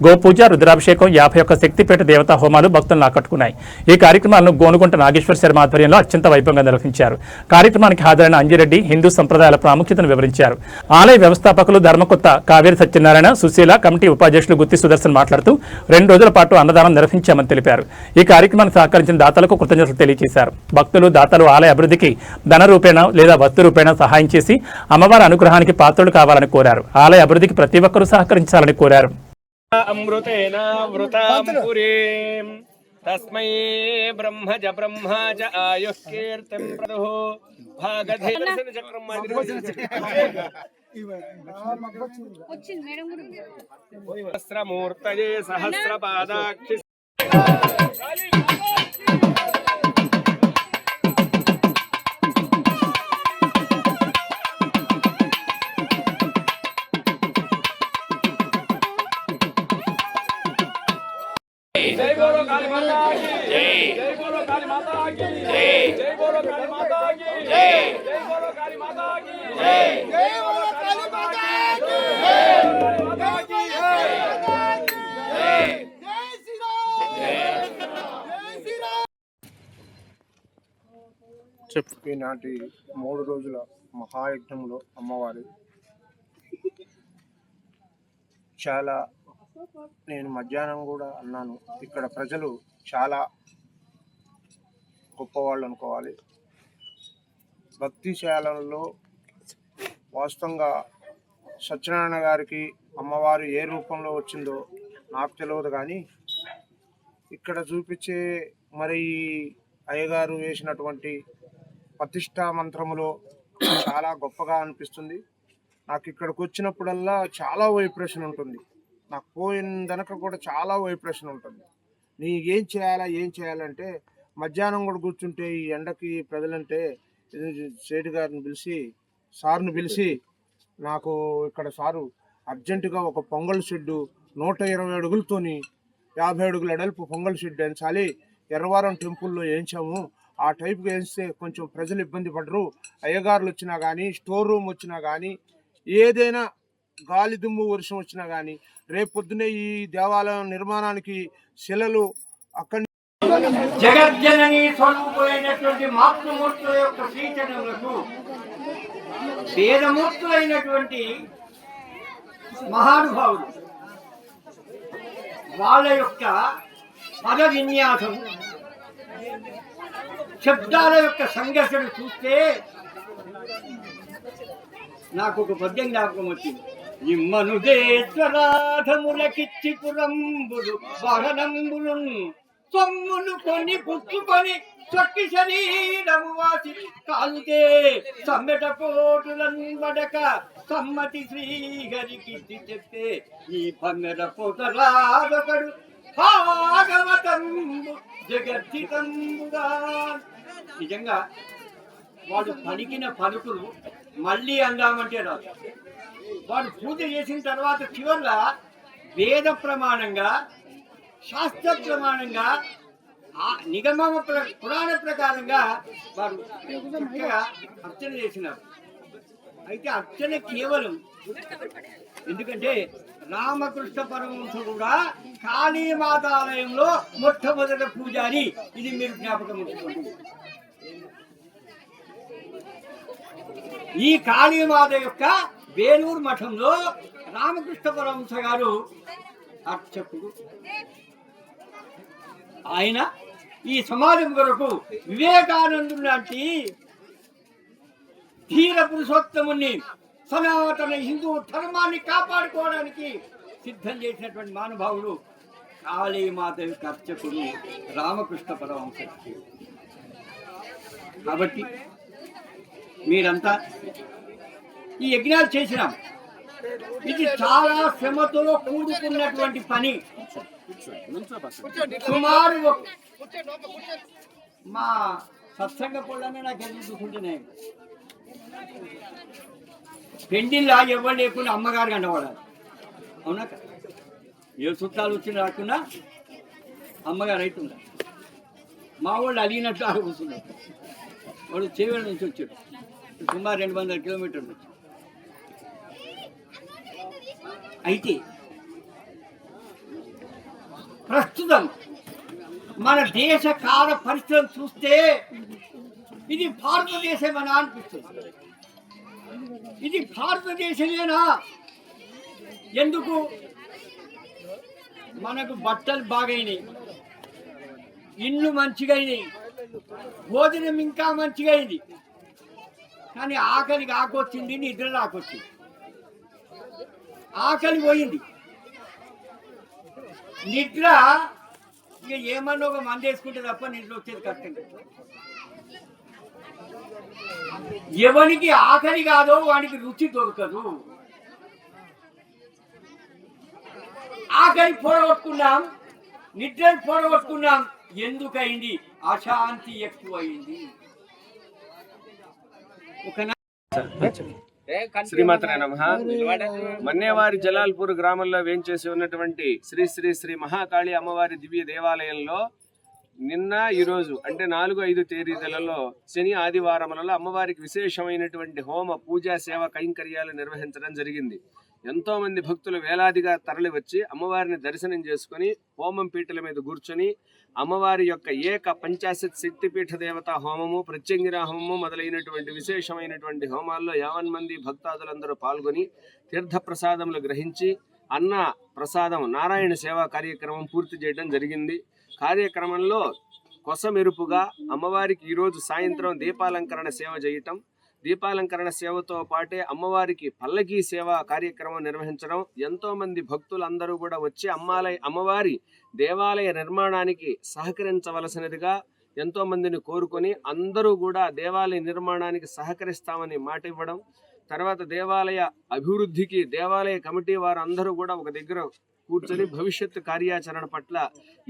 గోపూజ, రుద్రాభిషేకం, 51 శక్తిపీఠ దేవతా హోమాలు భక్తులను ఆకట్టుకున్నాయి. ఈ కార్యక్రమాలను గోనుగుంట నాగేశ్వర శర్మ ఆధ్వర్యంలో అత్యంత వైభవంగా నిర్వహించారు. కార్యక్రమానికి హాజరైన అంజిరెడ్డి హిందూ సంప్రదాయాల ప్రాముఖ్యతను వివరించారు. ఆలయ వ్యవస్థాపకులు ధర్మకొత్త కావేరి సత్యనారాయణ, సుశీల, కమిటీ ఉపాధ్యక్షులు గుత్తి సుదర్శన్ మాట్లాడుతూ 2 రోజుల పాటు అన్నదానం నిర్వహించామని తెలిపారు. ఈ కార్యక్రమానికి సహకరించిన దాతలకు కృతజ్ఞతలు తెలియజేశారు. భక్తులు, దాతలు ఆలయ అభివృద్ధికి ధన రూపేణ లేదా వస్తు రూపేణ సహాయం చేసి అమ్మవారి అనుగ్రహానికి పాత్రలు కావాలని కోరారు. ఆలయ అభివృద్ధికి ప్రతి ఒక్కరూ సహకరించాలని కోరారు. అమృతేన వృతాం పురీం తస్మై బ్రహ్మజ బ్రహ్మజ ఆయుః కీర్తిం ప్రదుః భాగధే దర్శన చక్రం సహస్రమూర్తయే సహస్రపాదాక్షి जय बोलो काली माता की जय, जय बोलो काली माता की जय, जय बोलो काली माता की जय, जय बोलो काली माता की जय, जय बोलो काली माता की जय, काली माता की जय, जय श्री राम, जय श्री राम. ఈనాటి 3 రోజుల మహాయజ్ఞంలో అమ్మవారి చాలా నేను మధ్యాహ్నం కూడా అన్నాను, ఇక్కడ ప్రజలు చాలా గొప్పవాళ్ళు అనుకోవాలి. భక్తిశాలలో వాస్తవంగా సత్యనారాయణ గారికి అమ్మవారు ఏ రూపంలో వచ్చిందో నాకు తెలియదు, కానీ ఇక్కడ చూపించే మరి అయ్యగారు వేసినటువంటి ప్రతిష్టా మంత్రములో చాలా గొప్పగా అనిపిస్తుంది. నాకు ఇక్కడికి వచ్చినప్పుడల్లా చాలా వైబ్రేషన్ ఉంటుంది. నాకు పోయిన కూడా చాలా వైబ్రేషన్ ఉంటుంది. ఏం చేయాలంటే మధ్యాహ్నం కూడా కూర్చుంటే ఈ ఎండకి ప్రజలంటే సేటు గారిని పిలిచి సార్ని పిలిచి నాకు ఇక్కడ సారు అర్జెంటుగా ఒక పొంగల్ షెడ్డు 120 అడుగులతోని 50 అడుగుల ఎడల్పు పొంగల్ షెడ్ వేయించాలి. ఎర్రవారం టెంపుల్లో వేయించాము. ఆ టైప్గా వేస్తే కొంచెం ప్రజలు ఇబ్బంది పడరు. అయ్యగారులు వచ్చినా కానీ, స్టోర్ రూమ్ వచ్చినా కానీ, ఏదైనా గాలి దుమ్ము వర్షం వచ్చినా కానీ రేపు పొద్దునే ఈ దేవాలయం నిర్మాణానికి శిలలు అక్కడి జగజ్జనని స్వరూపమైనటువంటి మాతృమూర్తుల యొక్క శ్రీచరణులకు వేదమూర్తులైనటువంటి మహానుభావులు వాళ్ళ యొక్క పద విన్యాసం, శబ్దాల యొక్క సంఘర్షణ చూస్తే నాకు ఒక పద్యం జ్ఞాపకం వచ్చింది. ఇమ్మనుదేశ్వరాధములకిచ్చి పురంబులు వాహనంబులు సొమ్మును కొని పుచ్చుకొని చొక్కి శరీరము వాసి కాలుతే సమ్మెట పోటులను వడక సమ్మతి శ్రీహరికి చెప్తే ఈ పమ్మెట పోటరాదొకడు భాగవతంబు జగద్ధితంబుగా. నిజంగా వాడు పలికిన పలుకులు మళ్ళీ అందామంటే రాదు. వాడు పూజ చేసిన తర్వాత చివరిగా వేద ప్రమాణంగా, శాస్త్ర ప్రమాణంగా, నిగమ పురాణ ప్రకారంగా వారు చక్కగా అర్చన చేసినారు. అయితే అర్చన కేవలం ఎందుకంటే రామకృష్ణ పరమహంస కూడా కాళీమాతాలయంలో మొట్టమొదటి పూజారి. ఇది మీరు జ్ఞాపకం ఉంచుకోండి. ఈ కాళీమాత యొక్క వేలూరు మఠంలో రామకృష్ణ పరమహంస గారు అర్చకుడు. ఆయన ఈ సమాజం కొరకు వివేకానందుడు లాంటి ధీర పురుషోత్తముని సనాతన హిందూ ధర్మాన్ని కాపాడుకోవడానికి సిద్ధం చేసినటువంటి మహానుభావుడు కాళీమాత యొక్క అర్చకుడు రామకృష్ణ పరమహంస. కాబట్టి మీరంతా ఈ యజ్ఞాలు చేసినాం. ఇది చాలా శ్రమతో కూడుకున్నటువంటి పని. సుమారు మా సత్సంగ పొలాన్ని నాకు ఎందుకు చూసుకుంటున్నాయి. పెండిల్లా ఎవరు లేకుండా అమ్మగారు కనబడాలి. అవునా? ఏ చుట్టాలు వచ్చిన రాకుండా అమ్మగారు అవుతుందా? మా వాళ్ళు అడిగినట్లు కూర్చున్నారు. వాడు చేవేళ్ళ నుంచి వచ్చాడు, సుమారు 200 కిలోమీటర్లు వచ్చి. అయితే ప్రస్తుతం మన దేశ కాల పరిస్థితులు చూస్తే ఇది భారతదేశమేనా అనిపిస్తుంది. ఇది భారతదేశమేనా? ఎందుకు? మనకు బట్టలు బాగైనాయి, ఇల్లు మంచిగా అయినాయి, భోజనం ఇంకా మంచిగా అయింది, కానీ ఆకలికి ఆకొచ్చింది, నిద్ర రాకొచ్చింది. ఆకలి పోయింది, నిద్ర ఇక ఏమన్నా ఒక మంది వేసుకుంటే తప్ప నిద్ర వచ్చేది కష్టం. ఎవరికి ఆకలి కాదో వాడికి రుచి దొరకదు. ఆకలి పోడగొట్టుకున్నాం, నిద్ర పోడగొట్టుకున్నాం. ఎందుకయింది? అశాంతి ఎక్కువైంది. శ్రీమాత్రే నమః. మన్నేవారి జలాల్పూర్ గ్రామంలో వేంచేసి ఉన్నటువంటి శ్రీ శ్రీ శ్రీ మహాకాళి అమ్మవారి దివ్య దేవాలయంలో నిన్న ఈరోజు అంటే 4-5 తేదీలలో శని ఆదివారములలో అమ్మవారికి విశేషమైనటువంటి హోమ పూజా సేవ కైంకర్యాలు నిర్వహించడం జరిగింది. ఎంతో మంది భక్తులు వేలాదిగా తరలి వచ్చి అమ్మవారిని దర్శనం చేసుకుని హోమం పీటల మీద కూర్చొని అమ్మవారి యొక్క ఏక పంచాశత్ శక్తిపీఠ దేవతా హోమము, ప్రత్యంగిరా హోమము మొదలైనటువంటి విశేషమైనటువంటి హోమాల్లో 50 మంది భక్తాదులందరూ పాల్గొని తీర్థ ప్రసాదములు గ్రహించి అన్న ప్రసాదం నారాయణ సేవా కార్యక్రమం పూర్తి చేయడం జరిగింది. కార్యక్రమంలో కొసమెరుపుగా అమ్మవారికి ఈరోజు సాయంత్రం దీపాలంకరణ సేవ చేయటం, దీపాలంకరణ సేవతో పాటే అమ్మవారికి పల్లకీ సేవ కార్యక్రమం నిర్వహించడం, ఎంతో మంది భక్తులందరూ కూడా వచ్చి అమ్మవారి దేవాలయ నిర్మాణానికి సహకరించవలసినదిగా ఎంతో మందిని కోరుకొని అందరూ కూడా దేవాలయ నిర్మాణానికి సహకరిస్తామని మాట ఇవ్వడం, తర్వాత దేవాలయ అభివృద్ధికి దేవాలయ కమిటీ వారు అందరూ కూడా ఒక దగ్గర కూర్చొని భవిష్యత్తు కార్యాచరణ పట్ల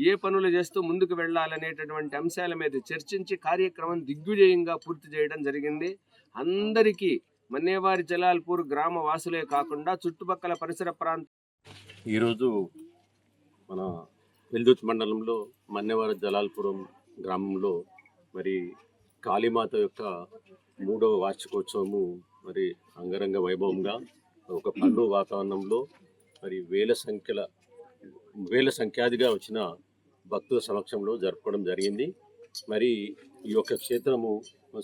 ఏ పనులు చేస్తూ ముందుకు వెళ్ళాలనేటటువంటి అంశాల మీద చర్చించి కార్యక్రమం దిగ్విజయంగా పూర్తి చేయడం జరిగింది. అందరికీ మన్నేవారి జలాల్పూర్ గ్రామ వాసులే కాకుండా చుట్టుపక్కల పరిసర ప్రాంత ఈరోజు మన వెల్దుర్తి మండలంలో మన్నేవారి జలాల్పురం గ్రామంలో మరి కాళీమాత యొక్క 3వ వార్షికోత్సవము మరి అంగరంగ వైభవంగా ఒక పండుగ వాతావరణంలో మరి వేల సంఖ్యాదిగా వచ్చిన భక్తుల సమక్షంలో జరుపుకోవడం జరిగింది. మరి ఈ యొక్క క్షేత్రము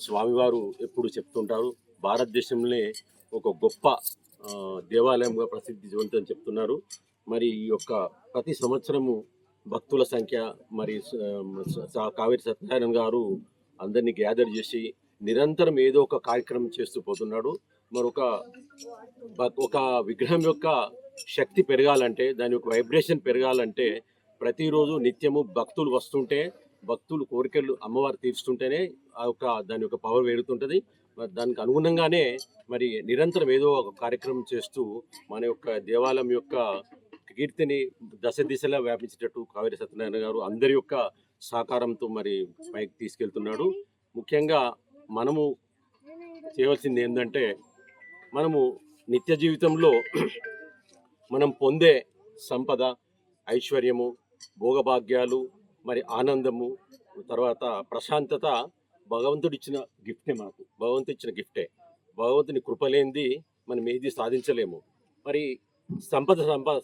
స్వామివారు ఎప్పుడు చెప్తుంటారు, భారతదేశంలో ఒక గొప్ప దేవాలయంగా ప్రసిద్ధి చెందుతుందని చెప్తున్నారు. మరి ఈ యొక్క ప్రతి సంవత్సరము భక్తుల సంఖ్య మరి కావేరి సత్యనారాయణ గారు అందరినీ గ్యాదర్ చేసి నిరంతరం ఏదో ఒక కార్యక్రమం చేస్తూ పోతున్నాడు. మరొక విగ్రహం యొక్క శక్తి పెరగాలంటే, దాని యొక్క వైబ్రేషన్ పెరగాలంటే ప్రతిరోజు నిత్యము భక్తులు వస్తుంటే, భక్తులు కోరికలు అమ్మవారు తీర్చుతుంటేనే దాని యొక్క పవర్ పెరుగుతుంటుంది. మరి దానికి అనుగుణంగానే మరి నిరంతరం ఏదో ఒక కార్యక్రమం చేస్తూ మన యొక్క దేవాలయం యొక్క కీర్తిని దశ దిశలా వ్యాపించేటట్టు కావేరి సత్యనారాయణ గారు అందరి యొక్క సహకారంతో మరి పైకి తీసుకెళ్తున్నాడు. ముఖ్యంగా మనము చేయవలసింది ఏంటంటే, మనము నిత్య జీవితంలో మనం పొందే సంపద, ఐశ్వర్యము, భోగభాగ్యాలు, మరి ఆనందము, తర్వాత ప్రశాంతత భగవంతుడిచ్చిన గిఫ్టే. మనకు భగవంతుడిచ్చిన గిఫ్టే. భగవంతుని కృపలేంది మనం ఏది సాధించలేము. మరి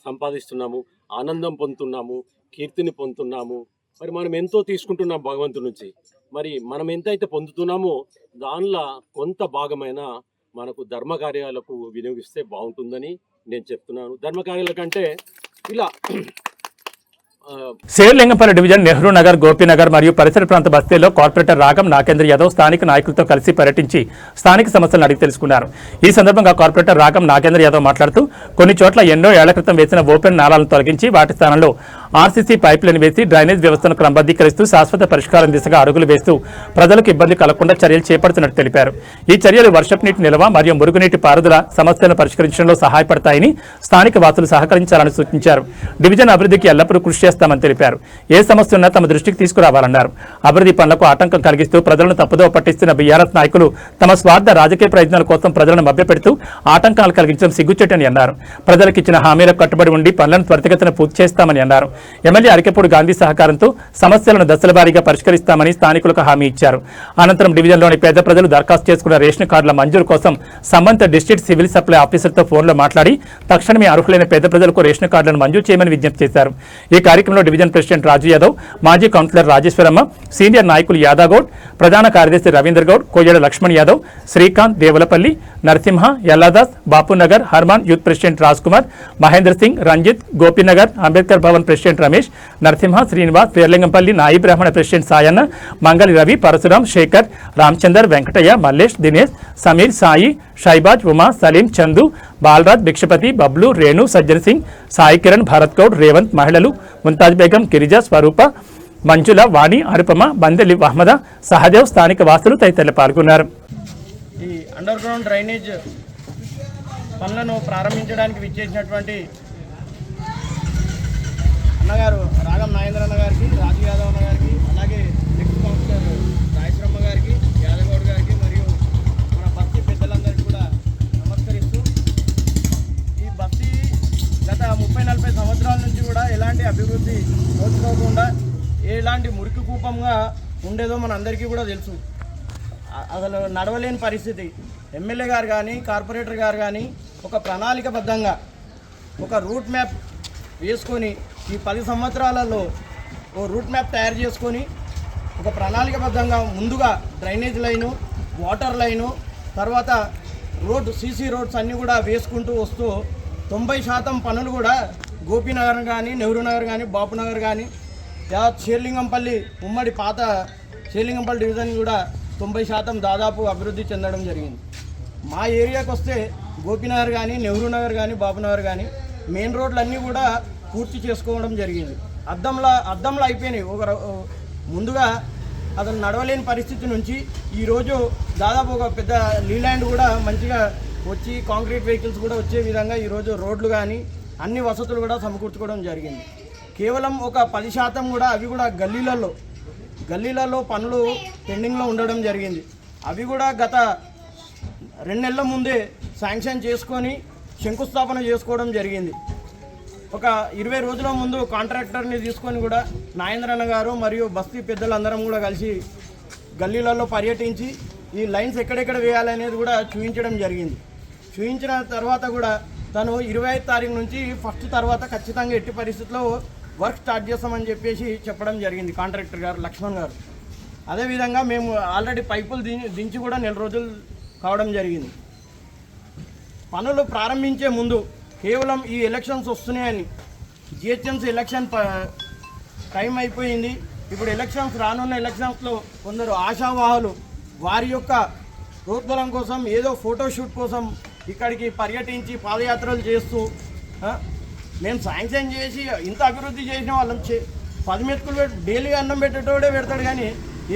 సంపాదిస్తున్నాము, ఆనందం పొందుతున్నాము, కీర్తిని పొందుతున్నాము. మరి మనం ఎంతో తీసుకుంటున్నాం భగవంతుడి నుంచి. మరి మనం ఎంతైతే పొందుతున్నామో దానిలో కొంత భాగమైన మనకు ధర్మకార్యాలకు వినియోగిస్తే బాగుంటుందని నేను చెప్తున్నాను. ధర్మకార్యాల కంటే ఇలా శేర్లింగంపల్లి డివిజన్ నెహ్రూ నగర్, గోపీనగర్ మరియు పరిసర ప్రాంత బస్తీల్లో కార్పొరేటర్ రాగం నాగేంద్ర యాదవ్ స్థానిక నాయకులతో కలిసి పర్యటించి స్థానిక సమస్యలను అడిగి తెలుసుకున్నారు. ఈ సందర్భంగా కార్పొరేటర్ రాగం నాగేంద్ర యాదవ్ మాట్లాడుతూ కొన్ని చోట్ల ఎన్నో ఏళ్ల క్రితం వేసిన ఓపెన్ నాలాలను తొలగించి వాటి స్థానంలో ఆర్సీసీ పైప్లైన్ వేసి డ్రైనేజ్ వ్యవస్థను క్రమబద్ధీకరిస్తూ శాశ్వత పరిష్కారం దిశగా అడుగులు వేస్తూ ప్రజలకు ఇబ్బంది కలగకుండా చర్యలు చేపడుతున్నట్టు తెలిపారు. ఈ చర్యలు వర్షపు నీటి నిల్వ మరియు మురుగునీటి పారుదల సమస్యలను పరిష్కరించడంలో సహాయపడతాయని స్థానిక వాసులు సహకరించాలని సూచించారు. డివిజన్ అభివృద్ధికి ఎల్లప్పుడూ కృషి చేస్తామని తెలిపారు. ఏ సమస్య ఉన్నా తమ దృష్టికి తీసుకురావాలన్నారు. అభివృద్ధి పనులకు ఆటంకం కలిగిస్తూ ప్రజలను తప్పుదోవ పట్టిస్తున్న బీఆర్ఎస్ నాయకులు తమ స్వార్థ రాజకీయ ప్రయోజనాల కోసం ప్రజలను మభ్యపెడుతూ ఆటంకాలు కలిగించడం సిగ్గుచేటని అన్నారు. ప్రజలకు ఇచ్చిన హామీలకు కట్టుబడి ఉండి పనులను త్వరితగతిన పూర్తి చేస్తామని అన్నారు. ఎమ్మెల్యే అరికెపూడి గాంధీ సహకారంతో సమస్యలను దశల వారీగా పరిష్కరిస్తామని స్థానికులకు హామీ ఇచ్చారు. అనంతరం డివిజన్లోని పేద ప్రజలు దరఖాస్తు చేసుకున్న రేషన్ కార్డుల మంజూరు కోసం సంబంధిత డిస్ట్రిక్ట్ సివిల్ సప్లై ఆఫీసర్తో ఫోన్లో మాట్లాడి తక్షణమే అర్హులైన పేద ప్రజలకు రేషన్ కార్డులను మంజూరు చేయమని విజ్ఞప్తి చేశారు. ఈ కార్యక్రమంలో డివిజన్ ప్రెసిడెంట్ రాజు యాదవ్, మాజీ కౌన్సిలర్ రాజేశ్వరమ్మ, సీనియర్ నాయకులు యాదవ్ గౌడ్, ప్రధాన కార్యదర్శి Ravinder Goud, Koyada Laxman Yadav, Srikanth, Devulapalli, Narasimha, Yelladas, Bapunagar, Harman youth president Raj Kumar, Mahendra Singh, Ranjith, Gopinagar Ambedkar Bhavan president Ramesh, Narasimha, Srinivas, Perlingampally Nayi Brahmana president Sayanna, Mangali Ravi, Parashuram, Shekar, Ramchander, Venkataiah, Mallesh, Dinesh, Sameer, Sai, Shahbaz, Uma, Saleem, Chandu, Balraj, Bhikshapathi, Bablu, Renu, Sajjan Singh, Sai Kiran, Bharath Goud, Revanth, మహిళలు ముంతాజ్ బేగం, గిరిజ, స్వరూప, మంజుల, వాణి, అనుపమ, బందెలి అహ్మద, సహదేవ్, స్థానిక వాసులు తదితరులు పాల్గొన్నారు. ఈ అండర్ గ్రౌండ్ డ్రైనేజ్ పనులను ప్రారంభించడానికి విచ్చేసినటువంటి అన్నగారు రాగం నాగేంద్ర అన్న గారికి, రాజు యాదవ్ అన్న గారికి, అలాగే నెక్స్ట్ కౌన్సిలర్ రాజేశ్వరమ్మ గారికి, యాదవ్ గౌడ్ గారికి మరియు మన బస్తీ పెద్దలందరికీ కూడా నమస్కరిస్తూ, ఈ బస్తీ గత 30-40 సంవత్సరాల నుంచి కూడా ఎలాంటి అభివృద్ధి నోచుకోకుండా ఎలాంటి మురికి కూపంగా ఉండేదో మన అందరికీ కూడా తెలుసు. అసలు నడవలేని పరిస్థితి. ఎమ్మెల్యే గారు కానీ కార్పొరేటర్ గారు కానీ ఒక ప్రణాళికబద్ధంగా ఒక రూట్ మ్యాప్ వేసుకొని ఈ 10 సంవత్సరాలలో ఓ రూట్ మ్యాప్ తయారు చేసుకొని ఒక ప్రణాళికబద్ధంగా ముందుగా డ్రైనేజ్ లైను, వాటర్ లైను, తర్వాత రోడ్డు సీసీ రోడ్స్ అన్నీ కూడా వేసుకుంటూ వస్తూ 90% పనులు కూడా గోపీనగర్ కానీ, నెహ్రూ నగర్ కానీ, బాపునగర్ కానీ, షేర్లింగంపల్లి ఉమ్మడి పాత షేర్లింగంపల్లి డివిజన్ కూడా 90% దాదాపు అభివృద్ధి చెందడం జరిగింది. మా ఏరియాకి వస్తే గోపీనగర్ కానీ, నెహ్రూ నగర్ కానీ, బాపునగర్ కానీ మెయిన్ రోడ్లన్నీ కూడా పూర్తి చేసుకోవడం జరిగింది. అద్దంలో అయిపోయినాయి. ముందుగా అతను నడవలేని పరిస్థితి నుంచి ఈరోజు దాదాపు ఒక పెద్ద లీలాండ్ కూడా మంచిగా వచ్చి కాంక్రీట్ వెహికల్స్ కూడా వచ్చే విధంగా ఈరోజు రోడ్లు కానీ అన్ని వసతులు కూడా సమకూర్చుకోవడం జరిగింది. కేవలం ఒక 10% కూడా అవి కూడా గల్లీలలో పనులు పెండింగ్లో ఉండడం జరిగింది. అవి కూడా గత 2 నెలల ముందే శాంక్షన్ చేసుకొని శంకుస్థాపన చేసుకోవడం జరిగింది. ఒక 20 రోజుల ముందు కాంట్రాక్టర్ని తీసుకొని కూడా నాగేంద్రన్న గారు మరియు బస్తీ పెద్దలందరం కూడా కలిసి గల్లీలలో పర్యటించి ఈ లైన్స్ ఎక్కడెక్కడ వేయాలనేది కూడా చూపించడం జరిగింది. చూపించిన తర్వాత కూడా తను 25 తారీఖు నుంచి 1 తర్వాత ఖచ్చితంగా ఎట్టి పరిస్థితుల్లో వర్క్ స్టార్ట్ చేస్తామని చెప్పేసి చెప్పడం జరిగింది కాంట్రాక్టర్ గారు లక్ష్మణ్ గారు. అదేవిధంగా మేము ఆల్రెడీ పైపులు దించి కూడా 4 రోజులు కావడం జరిగింది. పనులు ప్రారంభించే ముందు కేవలం ఈ ఎలక్షన్స్ వస్తున్నాయని, జిహెచ్ఎంసీ ఎలక్షన్ టైం అయిపోయింది, ఇప్పుడు ఎలక్షన్స్ రానున్న ఎలక్షన్స్లో కొందరు ఆశావాహులు వారి యొక్క ప్రోత్బలం కోసం ఏదో ఫోటోషూట్ కోసం ఇక్కడికి పర్యటించి పాదయాత్రలు చేస్తూ మేము శాంక్షన్ చేసి ఇంత అభివృద్ధి చేసిన వాళ్ళని 10 మెతుకులు పెట్టి డైలీ అన్నం పెట్టేటోడే పెడతాడు, కానీ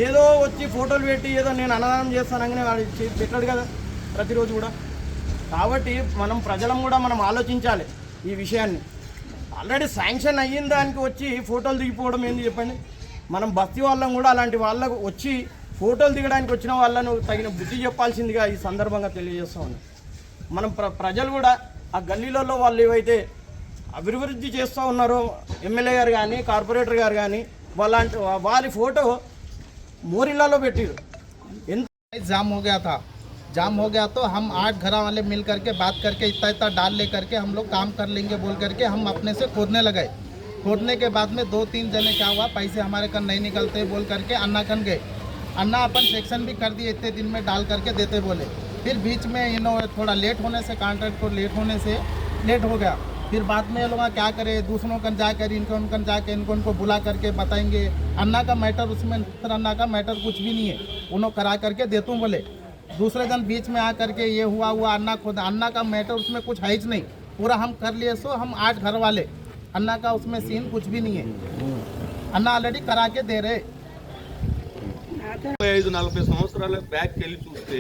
ఏదో వచ్చి ఫోటోలు పెట్టి ఏదో నేను అన్నదానం చేస్తానగానే వాడు పెట్టాడు కదా ప్రతిరోజు కూడా. కాబట్టి మనం ప్రజలం కూడా మనం ఆలోచించాలి ఈ విషయాన్ని. ఆల్రెడీ శాంక్షన్ అయిన దానికి వచ్చి ఫోటోలు దిగిపోవడం ఏంది చెప్పండి. మనం బస్తీ వాళ్ళం కూడా అలాంటి వాళ్ళకు వచ్చి ఫోటోలు దిగడానికి వచ్చిన వాళ్ళను తగిన బుద్ధి చెప్పాల్సిందిగా ఈ సందర్భంగా తెలియజేస్తూ ఉన్నాం. మనం ప్రజలు కూడా ఆ గల్లీలలో వాళ్ళు ఏవైతే అభివృద్ధి చేస్తూ ఉన్నారో ఎమ్మెల్యే గారు కానీ కార్పొరేటర్ గారు కానీ వారి ఫోటో मोरिल्ला పెట్టిరు. जाम हो गया तो हम 8 घर वाले मिल करके बात करके इतना डाल ले करके हम लोग काम कर लेंगे बोल करके हम अपने से खोदने लगाए. खोदने के बाद में 2-3 जने क्या हुआ, पैसे हमारे कन नहीं निकलते बोल करके अन्ना कन गए. अन्ना अपन सेक्शन भी कर दिए, इतने दिन में डाल करके देते बोले. फिर बीच में थोड़ा लेट होने से कॉन्ट्रैक्ट को लेट हो गया. फिर बाद में ये लोग क्या करे, दूसरों का जाकर इनको जाकर इनको बुला करके बताएंगे। अन्ना का मैटर उसमें, अन्ना का मैटर कुछ भी नहीं है, उन्होंने करा करके देता हूँ बोले। दूसरे दिन बीच में आ करके ये हुआ अन्ना खुद, अन्ना का मैटर उसमें कुछ है ही नहीं, पूरा हम कर लिए। सो हम 8 घर वाले, अन्ना का उसमें सीन कुछ भी नहीं है, अन्ना ऑलरेडी करा के दे रहे। 35-40 సంవత్సరాల బ్యాక్కి వెళ్ళి చూస్తే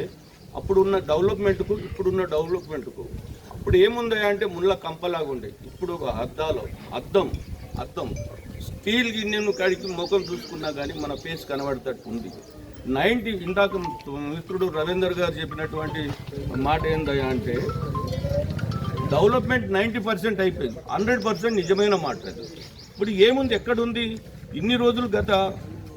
అప్పుడున్న డెవలప్మెంట్కు ఇప్పుడున్న డెవలప్మెంట్కు అప్పుడు ఏముంది అంటే ముళ్ళ కంపలాగా ఉండే, ఇప్పుడు ఒక అద్దం స్టీల్ గిన్నెను కడిగి ముఖం చూసుకున్నా కానీ మన ఫేస్ కనబడేటట్టు ఉంది. 90 ఇందాక మిత్రుడు రవీందర్ గారు చెప్పినటువంటి మాట ఏందయ్యా అంటే డెవలప్మెంట్ 90% అయిపోయింది, 100% నిజమైన మాట. ఇప్పుడు ఏముంది, ఎక్కడుంది? ఇన్ని రోజులు గత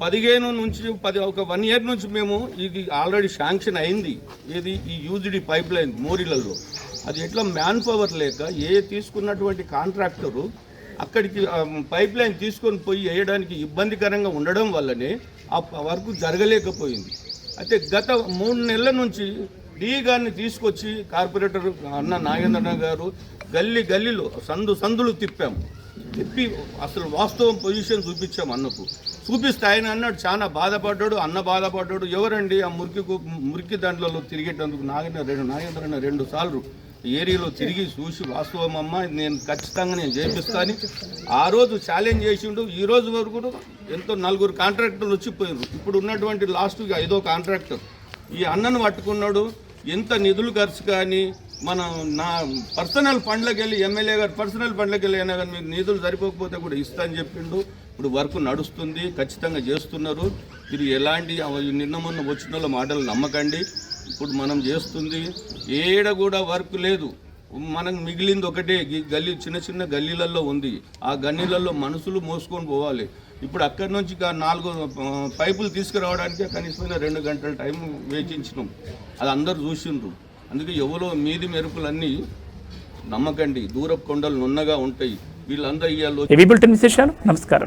15 నుంచి ఒక 1 ఇయర్ నుంచి మేము ఇది ఆల్రెడీ శాంక్షన్ అయింది, ఏది ఈ యూజ్డ్ పైప్ లైన్ మోరీలలో. అది ఎట్లా మ్యాన్ పవర్ లేక తీసుకున్నటువంటి కాంట్రాక్టరు అక్కడికి పైప్ లైన్ తీసుకొని పోయి వేయడానికి ఇబ్బందికరంగా ఉండడం వల్లనే ఆ వర్క్ జరగలేకపోయింది. అయితే గత 3 నెలల నుంచి డి గారిని తీసుకొచ్చి కార్పొరేటర్ అన్న నాగేంద్రన్న గారు గల్లీలో సందులు తిప్పి అసలు వాస్తవం పొజిషన్ చూపించాం. అన్నకు చూపిస్తే ఆయన అన్నాడు చాలా బాధపడ్డాడు, అన్న బాధపడ్డాడు. ఎవరండి ఆ మురికి దాంట్లో తిరిగేటందుకు? నాగేంద్రన్న 2 సార్లు ఏరియాలో తిరిగి చూసి వాస్తవం అమ్మ నేను ఖచ్చితంగా నేను చేపిస్తాను ఆ రోజు ఛాలెంజ్ చేసిండు. ఈ రోజు వరకు ఎంతో 4 కాంట్రాక్టర్లు వచ్చిపోయారు. ఇప్పుడు ఉన్నటువంటి లాస్ట్ 5వ కాంట్రాక్టర్ ఈ అన్నను పట్టుకున్నాడు. ఎంత నిధులు ఖర్చు కానీ నా పర్సనల్ ఫండ్లకు వెళ్ళి, ఎమ్మెల్యే గారు పర్సనల్ ఫండ్లకు వెళ్ళి అయినా కానీ మీకు నిధులు సరిపోకపోతే కూడా ఇస్తా అని చెప్పిండు. ఇప్పుడు వర్క్ నడుస్తుంది, ఖచ్చితంగా చేస్తున్నారు. మీరు ఎలాంటి నిన్న మొన్న వచ్చిన వాళ్ళ మాటలు నమ్మకండి. ఇప్పుడు మనం చేస్తుంది ఏడ కూడా వర్క్ లేదు, మనకు మిగిలింది ఒకటే గల్లీ, చిన్న గల్లీలలో ఉంది. ఆ గల్లీలలో మనుషులు మోసుకొని పోవాలి. ఇప్పుడు అక్కడి నుంచి 4 పైపులు తీసుకురావడానికి కనీసమైన 2 గంటల టైం వేచించినాం. అది అందరూ చూసిండ్రు. అందుకే ఎవరో మీది మెరుపులన్నీ నమ్మకండి, దూరపు కొండలు నున్నగా ఉంటాయి. వీళ్ళందరూ ఏబీ బులెటిన్ విశేషాలు. నమస్కారం.